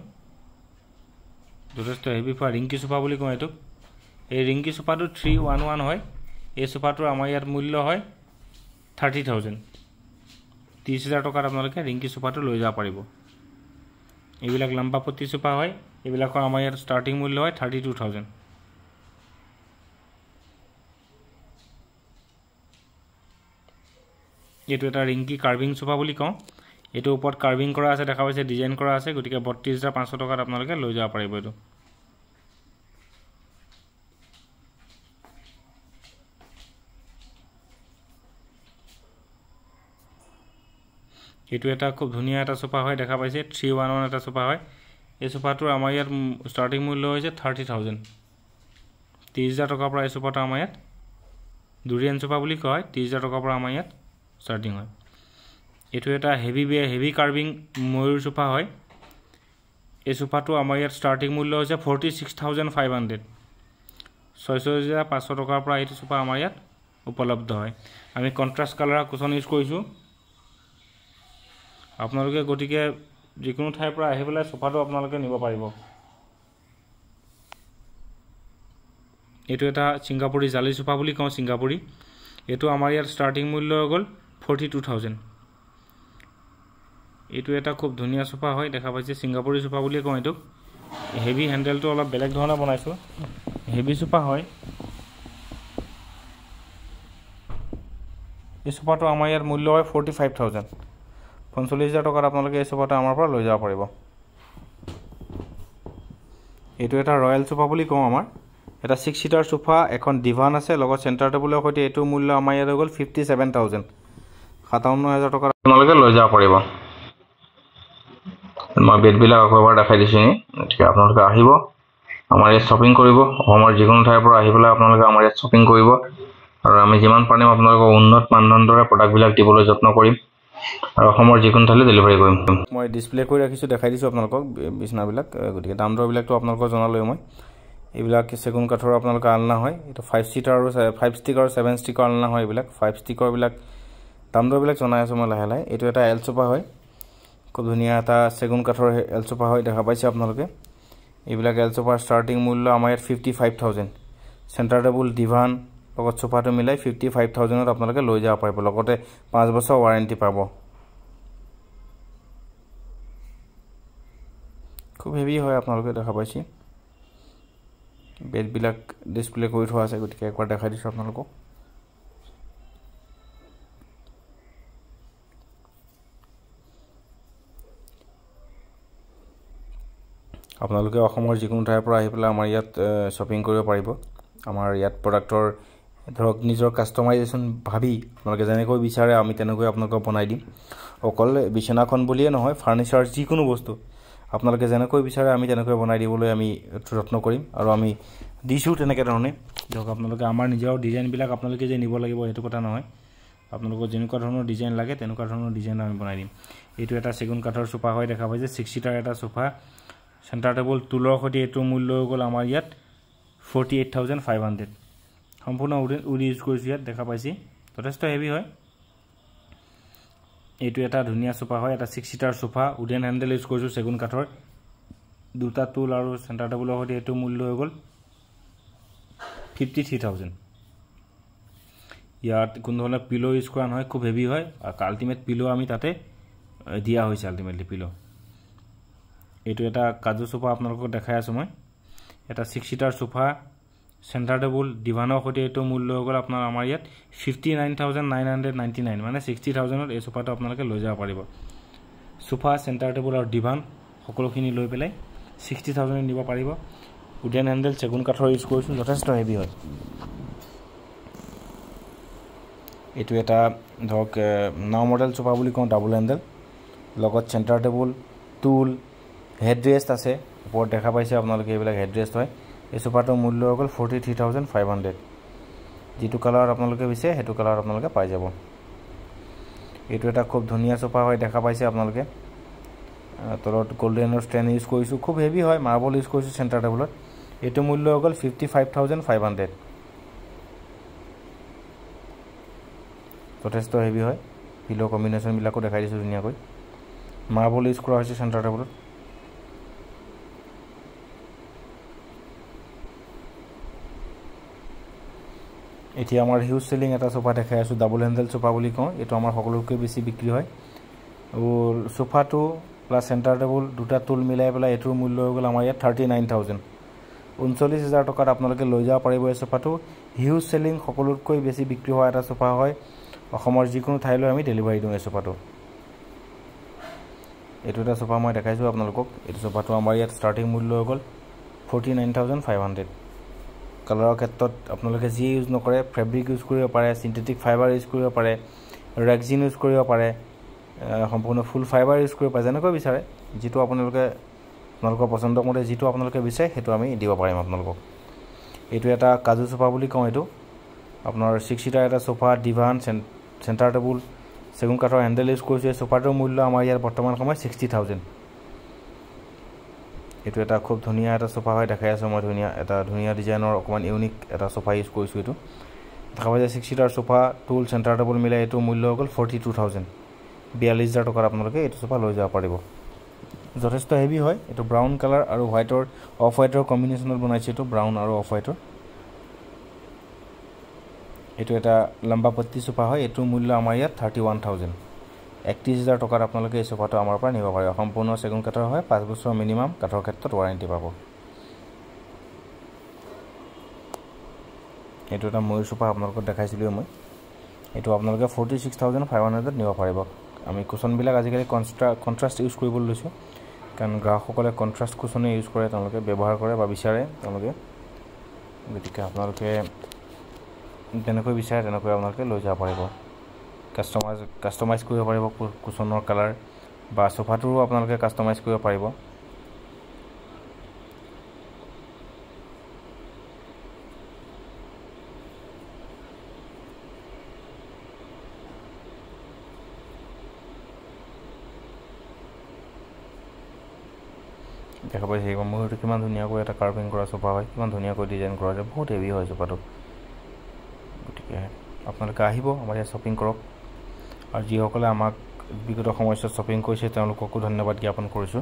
যথেষ্ট হেভি ফা ৰিংকি সোফা বুলি কয় এটো এই ৰিংকি সোফাটো 311 হয় এই সোফাটোৰ আমাৰ ইয়াত মূল্য হয় 30,000 30,000 টকাত আপোনালোকে ৰিংকি সোফাটো লৈ যাব পাৰিব এইবিলাক লম্বা পতি সোফা হয় এইবিলাকৰ আমাৰ ইয়াত ষ্টাৰ্টিং মূল্য হয় 32,000 এটো এটা ৰিংকি কাৰ্ভিং সোফা বুলি কওঁ এটো ওপৰত কাৰ্ভিং কৰা আছে দেখা পাইছে ডিজাইন কৰা আছে গতিকে 32,500 টকাত আপোনালোকে লৈ যাব পাৰিব এটো এটো এটা খুব ধুনীয়া এটা সোফা হয় দেখা পাইছে 311 এটা সোফা হয় এই সোফাটোৰ আমাৰ ইয়াত ষ্টাৰ্টিং মূল্য হৈছে 30,000 30,000 টকাৰ পৰা এই সোফাটো আমাৰ ইয়াত দুৰিয়ান সোফা বুলি কয় 30,000 টকাৰ পৰা আমাৰ ইয়াত ষ্টাৰ্টিং হয় এটো এটা হেভি কাৰ্ভিং ময়ূৰ সোফা হয় এই সোফাটো আমাৰ ইয়াত ষ্টাৰ্টিং মূল্য হৈছে 46,500 46,500 টকাৰ পৰা এই সোফা আমাৰ ইয়াত উপলব্ধ হয় আমি কন্ট্ৰাষ্ট কালাৰৰ কুশন ইউজ কৰিছো আপোনালোকে গটিকে যিকোনো ঠাইৰ পৰা আহিবলৈ সোফাটো আপোনালোকে নিব পাৰিব এটো এটা সিংগাপুৰী জালি সোফা বুলি কওঁ সিংগাপুৰী এটো আমাৰ ইয়াত ষ্টাৰ্টিং মূল্য হৈ গ'ল 42,000 এটো এটা খুব ধুনীয়া সোফা হয় দেখা পাইছে সিংগাপুৰী সোফা বুলি কওঁ এটো হেভি হ্যান্ডেলটো অলপ বেলেগ ধৰণে বনাইছো হেভি সোফা হয় এই সোফাটো আমাৰ ইয়াত মূল্য হয় 45,000 45,000 টকাত আপোনালোকে এই সোফাটো আমাৰ পৰা লৈ যাব পাৰিব এটো এটা ৰয়েল সোফা বুলি কওঁ আমাৰ এটা 6 সিটাৰ সোফা এখন ডিভান আছে লগত চেণ্টাৰ টেবুলৰ সৈতে এটো মূল্য আমাৰ ইয়াত হৈ গ'ল 57,000 57,000 টকাত আপোনালোকে লৈ যাব পাৰিব মই বেড বিলাক আকবাৰ দেখাই দিছো ঠিক আপোনালোকে আহিব আমাৰ ইয়াত শ্বপিং কৰিব অসমৰ যিকোনো ঠাইৰ পৰা আহি পেলাই আপোনালোকে আমাৰ ইয়াত শ্বপিং কৰিব আৰু আমি যিমান পাৰিম আপোনালোকক উন্নত মানদণ্ডৰ প্ৰডাক্ট বিলাক দিবলৈ যত্ন কৰিম আৰু অসমৰ যিকোনো ঠাইলৈ ডেলিভাৰী কৰিম মই ডিসপ্লে কৰি ৰাখিছো দেখাই দিছো আপোনালোকক বিছনা বিলাক গতিকে দাম দৰ বিলাকটো আপোনালোকক জনালৈ মই এইবিলাক সেগুন কাঠৰ আপোনালোক আলনা হয় এটা 5 সিটাৰ আৰু 5 ষ্টিকাৰ 7 ষ্টিকাৰ আলনা হয় এইবিলাক 5 ষ্টিকাৰ বিলাক দাম দৰ বিলাক জনাই আছো মই লাহে লাহে এটো এটা এল সোফা হয় খুব ধুনীয়া এটা সেগুন কাঠৰ এল সোফা হয় দেখা পাইছে আপোনালোকে এইবিলাক এল সোফাৰ ষ্টাৰ্টিং মূল্য আমাৰ ইয়াত 55,000 চেণ্টাৰ টেবুল ডিভান লগত সোফাটো মিলাই 55,000 ত আপোনালোকে লৈ যাব পাৰিব লগতে 5 বছৰ ওয়াৰেন্টি পাব খুব হেভি হয় আপোনালোকে দেখা পাইছে বেড বিলাক ডিসপ্লে কৰি থোৱা আছে গতিকে একবাৰ দেখাই দিছো আপোনালোকক আপোনালোকে অসমৰ যিকোনো ঠাইৰ পৰা আহি পেলাই আমাৰ ইয়াত শ্বপিং কৰিব পাৰিব আমাৰ ইয়াত প্ৰডাক্টৰ ধৰক নিজৰ কাস্টমাইজেচন ভাবি আপোনালোকে যেনেকৈ বিচাৰে আমি তেনেকৈ আপোনালোকক বনাই দিম অকল বিছনাখন বুলিয়ে নহয় ফাৰ্নিচাৰ যিকোনো বস্তু আপোনালোকে যেনেকৈ বিচাৰে আমি তেনেকৈ বনাই দিবলৈ আমি যত্ন কৰিম আৰু আমি দিছো তেনেকৈ ধৰণে ধৰক আপোনালোকে আমাৰ নিজৰ ডিজাইন বিলাক আপোনালোকে যে নিব লাগিব হেতু কথা নহয় আপোনালোকৰ যেনেকুৱা ধৰণৰ ডিজাইন লাগে তেনেকুৱা ধৰণৰ ডিজাইন আমি বনাই দিম এইটো এটা সেগুন কাঠৰ সোফা হয় দেখা পাইছে 6 সিটাৰ এটা সোফা সেন্টাৰ টেবুল টুলৰ সৈতে এইটো মূল্য হৈ গ'ল আমাৰ ইয়াত 48500 সম্পূৰ্ণ উড ইউজ কৰিছো ইয়াত দেখা পাইছে যথেষ্ট হেভি হয় এইটো এটা ধুনীয়া সোফা হয় এটা 6 সিটাৰ সোফা উডেন হ্যান্ডেল ইউজ কৰিছো সেগুন কাঠৰ দুটা টুল আৰু সেন্টাৰ টেবুলৰ সৈতে এইটো মূল্য হৈ গ'ল 53000 ইয়াত কোন ধৰণৰ পিলো ইউজ কৰা নহয় খুব হেভি হয় আৰু আল্টিমেট পিলো আমি তাতে দিয়া হৈছে আল্টিমেটলি পিলো এইটো এটা কাজু সোফা আপোনালোকক দেখাই আছো মই এটা 6 সিটাৰ সোফা সেন্টাৰ টেবুল ডিভানৰ সৈতে এইটো মূল্য হৈ গ'ল আপোনাৰ আমাৰ ইয়াত 59999 মানে 60000 ত এই সোফাটো আপোনালোকে লৈ যাব পাৰিব সোফা সেন্টাৰ টেবুল আৰু ডিভান সকলোখিনি লৈ পেলাই 60000 নিব পাৰিব উডেন হ্যান্ডেল সেগুন কাঠৰ ইউজ কৰিছো যথেষ্ট হেভি হয় এইটো এটা ধৰক নাও মডেল সোফা বুলি কওঁ ডাবল হ্যান্ডেল লগত সেন্টাৰ টেবুল টুল হেডৰেষ্ট আছে ওপৰত দেখা পাইছে আপোনালোকে এইবিলাক হেডৰেষ্ট হয় এই সোফাটোৰ মূল্য হৈ গ'ল 43500 যেটো কালাৰ আপোনালোকে বিচাৰে হেতু কালাৰ আপোনালোকে পাই যাব এইটো এটা খুব ধুনীয়া সোফা হয় দেখা পাইছে আপোনালোকে তলত গোল্ডেনৰ ষ্টেন ইউজ কৰিছো খুব হেভি হয় মাৰ্বল ইউজ কৰিছো সেন্টাৰ টেবুলত এইটো মূল্য হৈ গ'ল 55500 যথেষ্ট হেভি হয় পিলো কম্বিনেশন বিলাকো দেখাই দিছো ধুনীয়াকৈ মাৰ্বল ইউজ কৰা হৈছে সেন্টাৰ টেবুলত এতিয়া আমাৰ হিউজ সেলিং এটা সোফা দেখাই আছো ডাবল হ্যান্ডেল সোফা বুলি কওঁ এটো আমাৰ সকলোতকৈ বেছি বিক্ৰী হয় আৰু সোফাটো প্লাস সেন্টাৰ টেবুল দুটা টুল মিলাই পেলাই এটোৰ মূল্য হৈ গ'ল আমাৰ ইয়াত 39000 39000 টকাত আপোনালোকে লৈ যাব পাৰিব এই সোফাটো হিউজ সেলিং সকলোতকৈ বেছি বিক্ৰী হোৱা এটা সোফা হয় অসমৰ যিকোনো ঠাইলৈ আমি ডেলিভাৰী দিওঁ এই সোফাটো এটো এটা সোফা মই দেখাইছো আপোনালোকক এই সোফাটো আমাৰ ইয়াত ষ্টাৰ্টিং মূল্য হৈ গ'ল 49500 কালাৰৰ ক্ষেত্ৰত আপোনালোকে যি ইউজ নকৰে ফেব্ৰিক ইউজ কৰিব পাৰে সিন্থেটিক ফাইবাৰ ইউজ কৰিব পাৰে ৰেক্সিন ইউজ কৰিব পাৰে সম্পূৰ্ণ ফুল ফাইবাৰ ইউজ কৰিব পাৰে যেনেকৈ বিচাৰে যেটো আপোনালোকৰ পছন্দ মতে যেটো আপোনালোকে বিচাৰে হেতু আমি দিব পাৰিম আপোনালোকক এইটো এটা কাজু সোফা বুলি কওঁ এটো আপোনাৰ 6 সিটাৰ এটা সোফা ডিভান সেন্টাৰ টেবুল সেগুন কাঠৰ হ্যান্ডেল ইউজ কৰিছো এই সোফাটোৰ মূল্য আমাৰ ইয়াত বৰ্তমান সময় 60000 এটো এটা খুব ধুনীয়া এটা সোফা হয় দেখাই আছো মই ধুনীয়া ডিজাইনৰ অকমান ইউনিক এটা সোফা ইউজ কৰিছো এটো দেখা পাইছে 6 সিটাৰ সোফা টুল সেন্টাৰ টেবুল মিলাই এটো মূল্য হৈ গ'ল 42000 42000 টকাৰ আপোনালোকে এটো সোফা লৈ যাব পাৰিব যথেষ্ট হেভি হয় এটো ব্ৰাউন কালাৰ আৰু হোৱাইটৰ অফ হোৱাইটৰ কম্বিনেশনত বনাইছে এটো ব্ৰাউন আৰু অফ হোৱাইটৰ এটো এটা লম্বা পত্তি সোফা হয় এটো মূল্য আমাৰ ইয়াত 31000 31000 টকাৰ আপোনালোকে এই সোফাটো আমাৰ পৰা নিব পাৰিব সম্পূৰ্ণ সেগুন কাঠৰ হয় 5 বছৰ মিনিমাম কাঠৰ ক্ষেত্ৰত ওয়াৰেন্টি পাব এটো এটা ময়ূৰ সোফা আপোনালোকক দেখাইছিলো মই এটো আপোনালোকে 46500 নিব পাৰিব আমি কুশন বিলাক আজিকালি কন্ট্ৰাস্ট ইউজ কৰিবলৈ লৈছো কাৰণ গ্ৰাহকসকলে কন্ট্ৰাস্ট কুশনে ইউজ কৰে তেওঁলোকে ব্যৱহাৰ কৰে বা বিচাৰে তেওঁলোকে গতিকে আপোনালোকে তেনেকৈ বিচাৰে তেনেকৈ আপোনালোকে লৈ যাব পাৰিব কাস্টমাইজ কৰিব পাৰিব কুশনৰ কালাৰ বা সোফাটোও আপোনালোকে কাস্টমাইজ কৰিব পাৰিব দেখা পাইছে ময়ূৰটো কিমান ধুনীয়াকৈ এটা কাৰ্ভিং কৰা সোফা হয় কিমান ধুনীয়াকৈ ডিজাইন কৰা আছে বহুত হেভি হয় সোফাটো গতিকে আপোনালোকে আহিব আমাৰ ইয়াত শ্বপিং কৰক আৰু যিসকলে আমাক বিগত সময়ত শ্বপিং কৰিছে তেওঁলোককো ধন্যবাদ জ্ঞাপন কৰিছো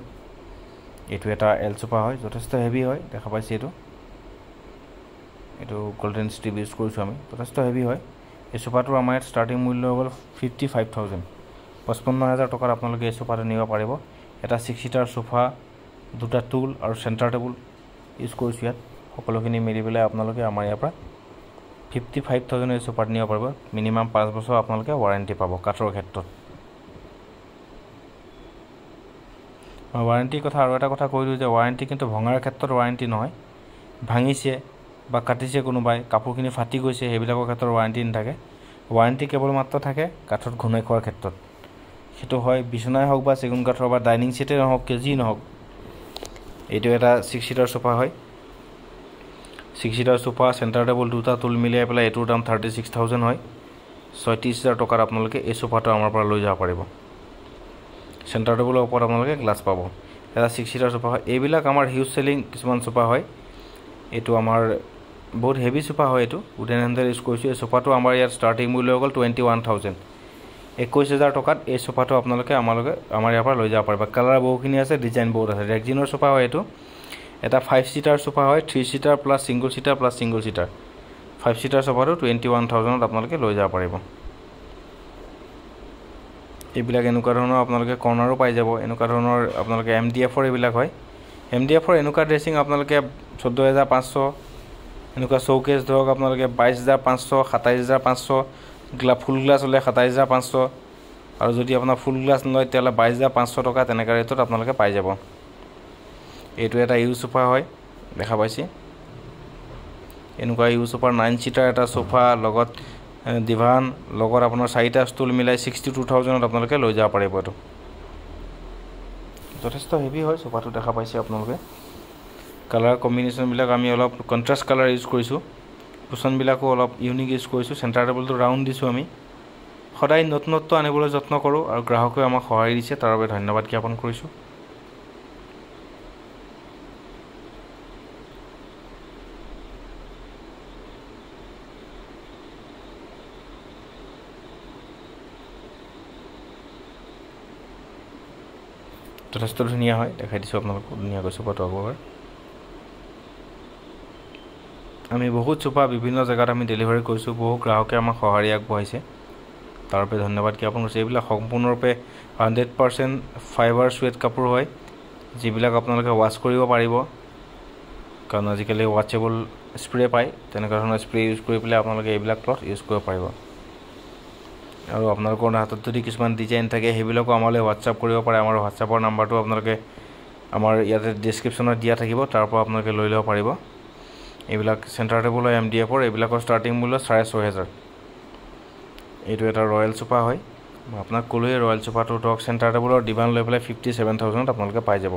এটো এটা এল সোফা হয় যথেষ্ট হেভি হয় দেখা পাইছে এটো গোল্ডেন ষ্ট্ৰিপ ইউজ কৰিছো আমি যথেষ্ট হেভি হয় এই সোফাটোৰ আমাৰ ইয়াত ষ্টাৰ্টিং মূল্য হ'ল 55000 55000 টকাৰ আপোনালোকে এই সোফাটো নিব পাৰিব এটা 6 সিটাৰ সোফা দুটা টুল আৰু সেন্টাৰ টেবুল ইউজ কৰিছো ইয়াত সকলোখিনি মিলি পেলাই আপোনালোকে আমাৰ ইয়াৰ পৰা 55000 এই সোফাটো নিব পাৰিব মিনিমাম 5 বছৰ আপোনালোকে ওয়াৰেন্টি পাব কাঠৰ ক্ষেত্ৰত ওয়াৰেন্টি কথা আৰু এটা কথা কৈ দিও যে ওয়াৰেন্টি কিন্তু ভঙাৰ ক্ষেত্ৰত ওয়াৰেন্টি নহয় ভাঙিছে বা কাটিছে কোনোবাই কাপোৰখিনি ফাটি গৈছে হেবিলাকৰ ক্ষেত্ৰত ওয়াৰেন্টি নাথাকে ওয়াৰেন্টি কেৱল মাত্ৰ থাকে কাঠত ঘুনাই খোৱাৰ ক্ষেত্ৰত হেতু হয় বিছনাই হওক বা সেগুন কাঠৰ বা ডাইনিং সেটে নহওক কেজি নহওক এইটো এটা 6 সিটাৰ সোফা হয় 6 সিটাৰ সোফা সেন্টাৰ টেবুল দুটা টুল মিলাই পেলাই এটোৰ দাম 36000 হয় ৩৬,০০০ টকাৰ আপোনালোকে এই সোফাটো আমাৰ পৰা লৈ যাব পাৰিব সেন্টাৰ টেবুলৰ ওপৰত আপোনালোকে গ্লাছ পাব এটা 6 সিটাৰ সোফা হয় এইবিলাক আমাৰ হিউজ সেলিং কিছুমান সোফা হয় এটো আমাৰ বহুত হেভি সোফা হয় এটো উডেন হ্যান্ডেল ইউজ কৰিছো এই সোফাটো আমাৰ ইয়াত ষ্টাৰ্টিং মূল্য হ'ল 21000 21000 টকাত এই সোফাটো আপোনালোকে আমাৰ ইয়াৰ পৰা লৈ যাব পাৰিব কালাৰ বহুখিনি আছে ডিজাইন বহুত আছে ৰেক্সিনৰ সোফা হয় এটো এটা 5 সিটাৰ সোফা হয় 3 সিটাৰ প্লাস সিঙ্গল সিটাৰ 5 সিটাৰ সোফাটো 21000 ত আপোনালোকে লৈ যাব পাৰিব এইবিলাক এনেকুৱা ধৰণৰ আপোনালোকে কৰ্নাৰো পাই যাব এনেকুৱা ধৰণৰ আপোনালোকে এমডিএফৰ এইবিলাক হয় এমডিএফৰ এনেকুৱা ড্ৰেছিং আপোনালোকে 14500 এনেকুৱা শোকেস ধৰক আপোনালোকে 22500 27500 ফুল গ্লাছ হলে 27500 আৰু যদি আপোনাৰ ফুল গ্লাছ নয় তেলে 22500 টকা তেনেকা ৰেটত আপোনালোকে পাই যাব এইটো এটা ইউ সোফা হয় দেখা পাইছে এনেকুৱা ইউ সোফাৰ 9 সিটাৰ এটা সোফা লগত দিভান লগত আপোনাৰ 4টা ষ্টুল মিলাই 62000 ত আপোনালোকে লৈ যাব পাৰিব এটো যথেষ্ট হেভি হয় সোফাটো দেখা পাইছে আপোনালোকে কালাৰ কম্বিনেশন বিলাক আমি অলপ কন্ট্ৰাস্ট কালাৰ ইউজ কৰিছো কুশন বিলাকো অলপ ইউনিক ইউজ কৰিছো সেন্টাৰ টেবুলটো ৰাউন্ড দিছো আমি সদায় নতুনত্ব আনিবলৈ যত্ন কৰো আৰু গ্ৰাহকে আমাক সহায় দিছে তাৰ বাবে ধন্যবাদ জ্ঞাপন কৰিছো যথেষ্ট ধুনীয়া হয় দেখাই দিছো আপোনালোকক ধুনীয়া গৈছে ফটো আগৰ আমি বহুত সোফা বিভিন্ন জায়গাত আমি ডেলিভাৰি কৰিছো বহু গ্ৰাহকে আমাক সহায় আগবঢ়াইছে তাৰ বাবে ধন্যবাদ জ্ঞাপন কৰিছো এইবিলাক সম্পূৰ্ণৰূপে 100% ফাইবাৰ সুৱেট কাপোৰ হয় যিবিলাক আপোনালোকে ওয়াশ কৰিব পাৰিব কাৰণ আজিকালি ওয়াচেবল স্প্ৰে পায় তেনেকুৱা ধৰণৰ স্প্ৰে ইউজ কৰি পেলাই আপোনালোকে এইবিলাক ক্লথ ইউজ কৰিব পাৰিব আৰু আপোনালোকৰ হাতত যদি কিছুমান ডিজাইন থাকে হেবিলাকো আমালৈ WhatsApp কৰিব পাৰে আমাৰ WhatsAppৰ নাম্বাৰটো আপোনালোকে আমাৰ ইয়াতে ডেসক্ৰিপচনত দিয়া থাকিব তাৰ পৰা আপোনালোকে লৈ লব পাৰিব এইবিলাক সেন্টাৰ টেবুল এমডিএফৰ এইবিলাকৰ ষ্টাৰ্টিং মূল্য 6500 এইটো এটা ৰয়েল সোফা হয় মই আপোনাক কলোৱে ৰয়েল সোফাটো টক সেন্টাৰ টেবুলৰ ডিভান লৈ পেলাই 57000 ত আপোনালোকে পাই যাব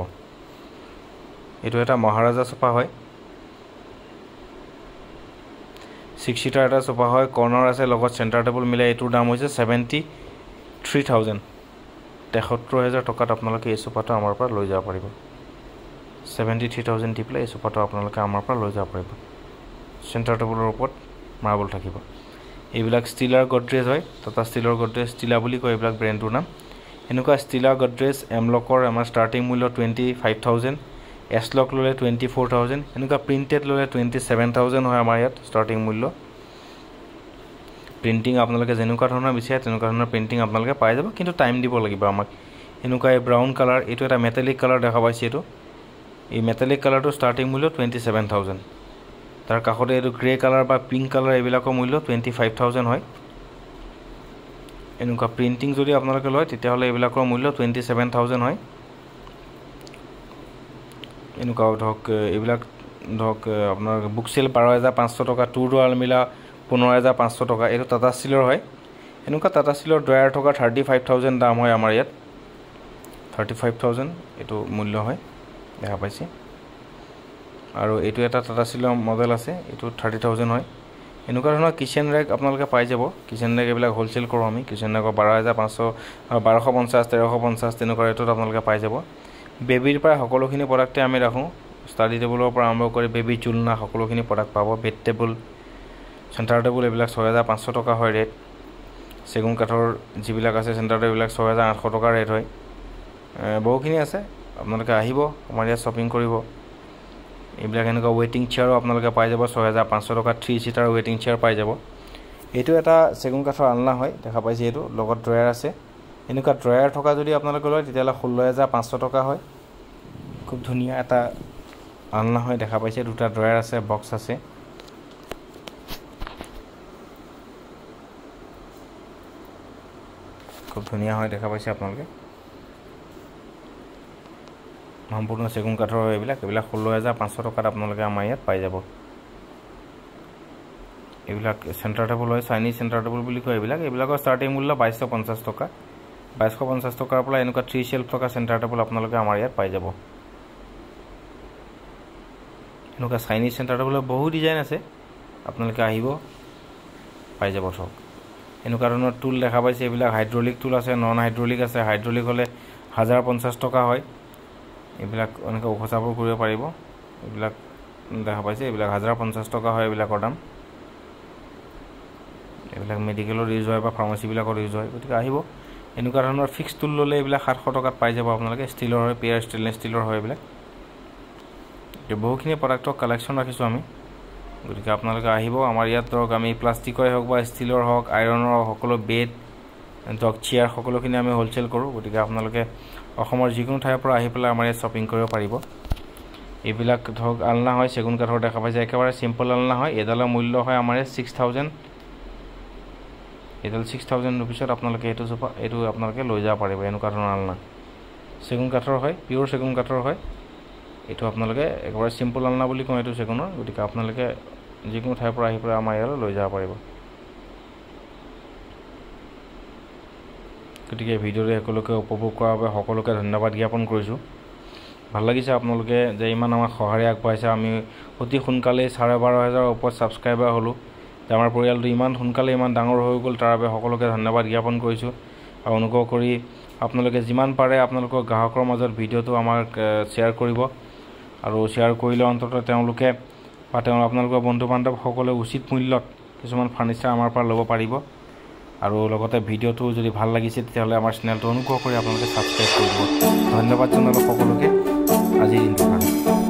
এইটো এটা মহাৰাজা সোফা হয় 6 সিটাৰ এটা সোফা হয় কৰ্নাৰ আছে লগত সেন্টাৰ টেবুল মিলাই এটোৰ দাম হৈছে 73000 73000 টকাত আপোনালোকে এই সোফাটো আমাৰ পৰা লৈ যাব পাৰিব 73000 দি পেলাই এই সোফাটো আপোনালোকে আমাৰ পৰা লৈ যাব পাৰিব সেন্টাৰ টেবুলৰ ওপৰত মাৰ্বল থাকিব এইবিলাক ষ্টিলাৰ গডৰেজ হয় টাটা ষ্টিলৰ গডৰেজ ষ্টিলা বুলি কয় এইবিলাক ব্ৰেণ্ডৰ নাম এনেকুৱা ষ্টিলা গডৰেজ এমলকৰ আমাৰ ষ্টাৰ্টিং মূল্য 25000 এছলক ললে 24000 এনেকুৱা প্ৰিন্টেড ললে 27000 হয় আমাৰ ইয়াত ষ্টাৰ্টিং মূল্য প্ৰিন্টিং আপোনালোকে যেনেকুৱা ধৰণৰ বিচাৰে তেনেকুৱা ধৰণৰ প্ৰিন্টিং আপোনালোকে পাই যাব কিন্তু টাইম দিব লাগিব আমাক এনেকুৱা ব্ৰাউন কালাৰ এটো এটা মেটালিক কালাৰ দেখা পাইছে এটো এই মেটালিক কালাৰটো ষ্টাৰ্টিং মূল্য 27000 তাৰ কাষতে এটো গ্ৰে কালাৰ বা পিংক কালাৰ এইবিলাকৰ মূল্য 25000 হয় এনেকুৱা প্ৰিন্টিং যদি আপোনালোকে লয় তেতিয়া হলে এইবিলাকৰ মূল্য 27000 হয় এনেকুৱা ধক এইবিলাক ধক আপোনাৰ বুক সেল 12500 টকা টু ডোৰ আলমিলা 15500 টকা এটো টাটা ষ্টিলৰ হয় এনেকুৱা টাটা ষ্টিলৰ ড্ৰায়াৰ থকা 35000 দাম হয় আমাৰ ইয়াত 35000 এটো মূল্য হয় দেখা পাইছে আৰু এটো এটা টাটা ষ্টিলৰ মডেল আছে এটো 30000 হয় এনেকুৱা ধৰণৰ কিচেন ৰেক আপোনালোকে পাই যাব কিচেন ৰেক এইবিলাক হোলসেল কৰো আমি কিচেন ৰেক 12500 1250 1350 তেনেকুৱা ৰেটত আপোনালোকে পাই যাব বেবিৰ পৰা সকলোখিনি প্ৰডাক্টে আমি ৰাখো ষ্টাডি টেবুলৰ পৰা আৰম্ভ কৰি বেবি চুলনা সকলোখিনি প্ৰডাক্ট পাব বেড টেবুল সেন্টাৰ টেবুল এইবিলাক 6500 টকা হয় ৰেট সেগুন কাঠৰ যিবিলাক আছে সেন্টাৰ টেবুলবিলাক 6800 টকা ৰেট হয় বহুখিনি আছে আপোনালোকে আহিব আমাৰ ইয়াত শপিং কৰিব এইবিলাক এনেকুৱা ৱেটিং চেয়াৰো আপোনালোকে পাই যাব 6500 টকা 3 সিটাৰ ৱেটিং চেয়াৰ পাই যাব এইটো এটা সেগুন কাঠৰ আলনা হয় দেখা পাইছে এইটো লগত ড্ৰয়াৰ আছে এনেকুৱা ড্ৰয়াৰ থকা যদি আপোনালোকে লয় তেতিয়ালে 16500 টকা হয় খুব ধুনীয়া এটা আলনা হয় দেখা পাইছে দুটা ড্ৰয়াৰ আছে বক্স আছে খুব ধুনীয়া হয় দেখা পাইছে আপোনালোকে সম্পূৰ্ণ সেগুন কাঠৰ এইবিলাক 16500 টকাত আপোনালোকে আমাৰ ইয়াত পাই যাব এইবিলাক সেন্টাৰ টেবুল হয় চাইনিজ সেন্টাৰ টেবুল বুলি কয় এইবিলাকৰ ষ্টাৰ্টিং মূল্য 2250 টকা 2250 টকাৰ পৰা এনেকুৱা 3 শেলফ থকা সেন্টাৰ টেবুল আপোনালোকে আমাৰ ইয়াত পাই যাব এনেকুৱা চাইনিজ সেন্টাৰ টেবুলৰ বহু ডিজাইন আছে আপোনালোকে আহিব পাই যাব সব এনেকুৱা ধৰণৰ টুল দেখা পাইছে এইবিলাক হাইড্ৰলিক টুল আছে নন হাইড্ৰলিক আছে হাইড্ৰলিক হ'লে 1050 টকা হয় এইবিলাক এনেকৈ উখচাবোৰ কৰিব পাৰিব এইবিলাক দেখা পাইছে এইবিলাক 1050 টকা হয় এইবিলাকৰ দাম এইবিলাক মেডিকেলৰ ইউজ হয় বা ফাৰ্মাচীবিলাকৰ ইউজ হয় গতিকে আহিব এনেকুৱা ধৰণৰ ফিক্স টুল ল'লে এইবিলাক 700 টকাত পাই যাব আপোনালোকে ষ্টিলৰ হয় পিয়াৰ ষ্টেইনলেছ ষ্টিলৰ হয় এইবিলাক বহুখিনি প্ৰডাক্টৰ কালেকশ্যন ৰাখিছোঁ আমি গতিকে আপোনালোকে আহিব আমাৰ ইয়াত ধৰক আমি প্লাষ্টিকৰ হওক বা ষ্টিলৰ হওক আইৰণৰ সকলো বেড ডগ চেয়াৰ সকলোখিনি আমি হোলচেল কৰোঁ গতিকে আপোনালোকে অসমৰ যিকোনো ঠাইৰ পৰা আহি পেলাই আমাৰ ইয়াত শ্বপিং কৰিব পাৰিব এইবিলাক ধৰক আলনা হয় চেগুন কাঠৰ দেখা পাইছে একেবাৰে চিম্পল আলনা হয় এডালৰ মূল্য হয় আমাৰ 6000 এডাল 6000 ৰুপিছত আপোনালোকে এইটো আপোনালোকে লৈ যাব পাৰিব এনেকুৱা ধৰণৰ আলনা চেগুন কাঠৰ হয় পিয়ৰ চেগুন কাঠৰ হয় এইটো আপোনালোকে একেবাৰে চিম্পল আলনা বুলি কয় এইটো চেগুনৰ গতিকে আপোনালোকে যিকোনো ঠাইৰ পৰা আহি পেলাই আমাৰ ইয়ালৈ লৈ যাব পাৰিব গতিকে ভিডিঅ'টো সকলোকে উপভোগ কৰাৰ বাবে সকলোকে ধন্যবাদ জ্ঞাপন কৰিছোঁ ভাল লাগিছে আপোনালোকে যে ইমান আমাক সহায় আগবঢ়াইছে আমি অতি সোনকালে 12500 ওপৰত ছাবস্ক্ৰাইবাৰ হ'লোঁ আমাৰ পৰিয়ালটো ইমান সোনকালে ইমান ডাঙৰ হৈ গ'ল তাৰ বাবে সকলোকে ধন্যবাদ জ্ঞাপন কৰিছোঁ আৰু অনুগ্ৰহ কৰি আপোনালোকে যিমান পাৰে আপোনালোকৰ গ্ৰাহকৰ মাজত ভিডিঅ'টো আমাক শ্বেয়াৰ কৰিব আৰু শ্বেয়াৰ কৰিলে অন্তত তেওঁলোকে বা আপোনালোকৰ বন্ধু বান্ধৱ সকলে উচিত মূল্যত কিছুমান ফাৰ্নিচাৰ আমাৰ পৰা ল'ব পাৰিব আৰু লগতে ভিডিঅ'টো যদি ভাল লাগিছে তেতিয়াহ'লে আমাৰ চেনেলটো অনুগ্ৰহ কৰি আপোনালোকে ছাবস্ক্ৰাইব কৰিব ধন্যবাদ জনালোঁ সকলোকে আজিৰ দিনটোৰ কাৰণে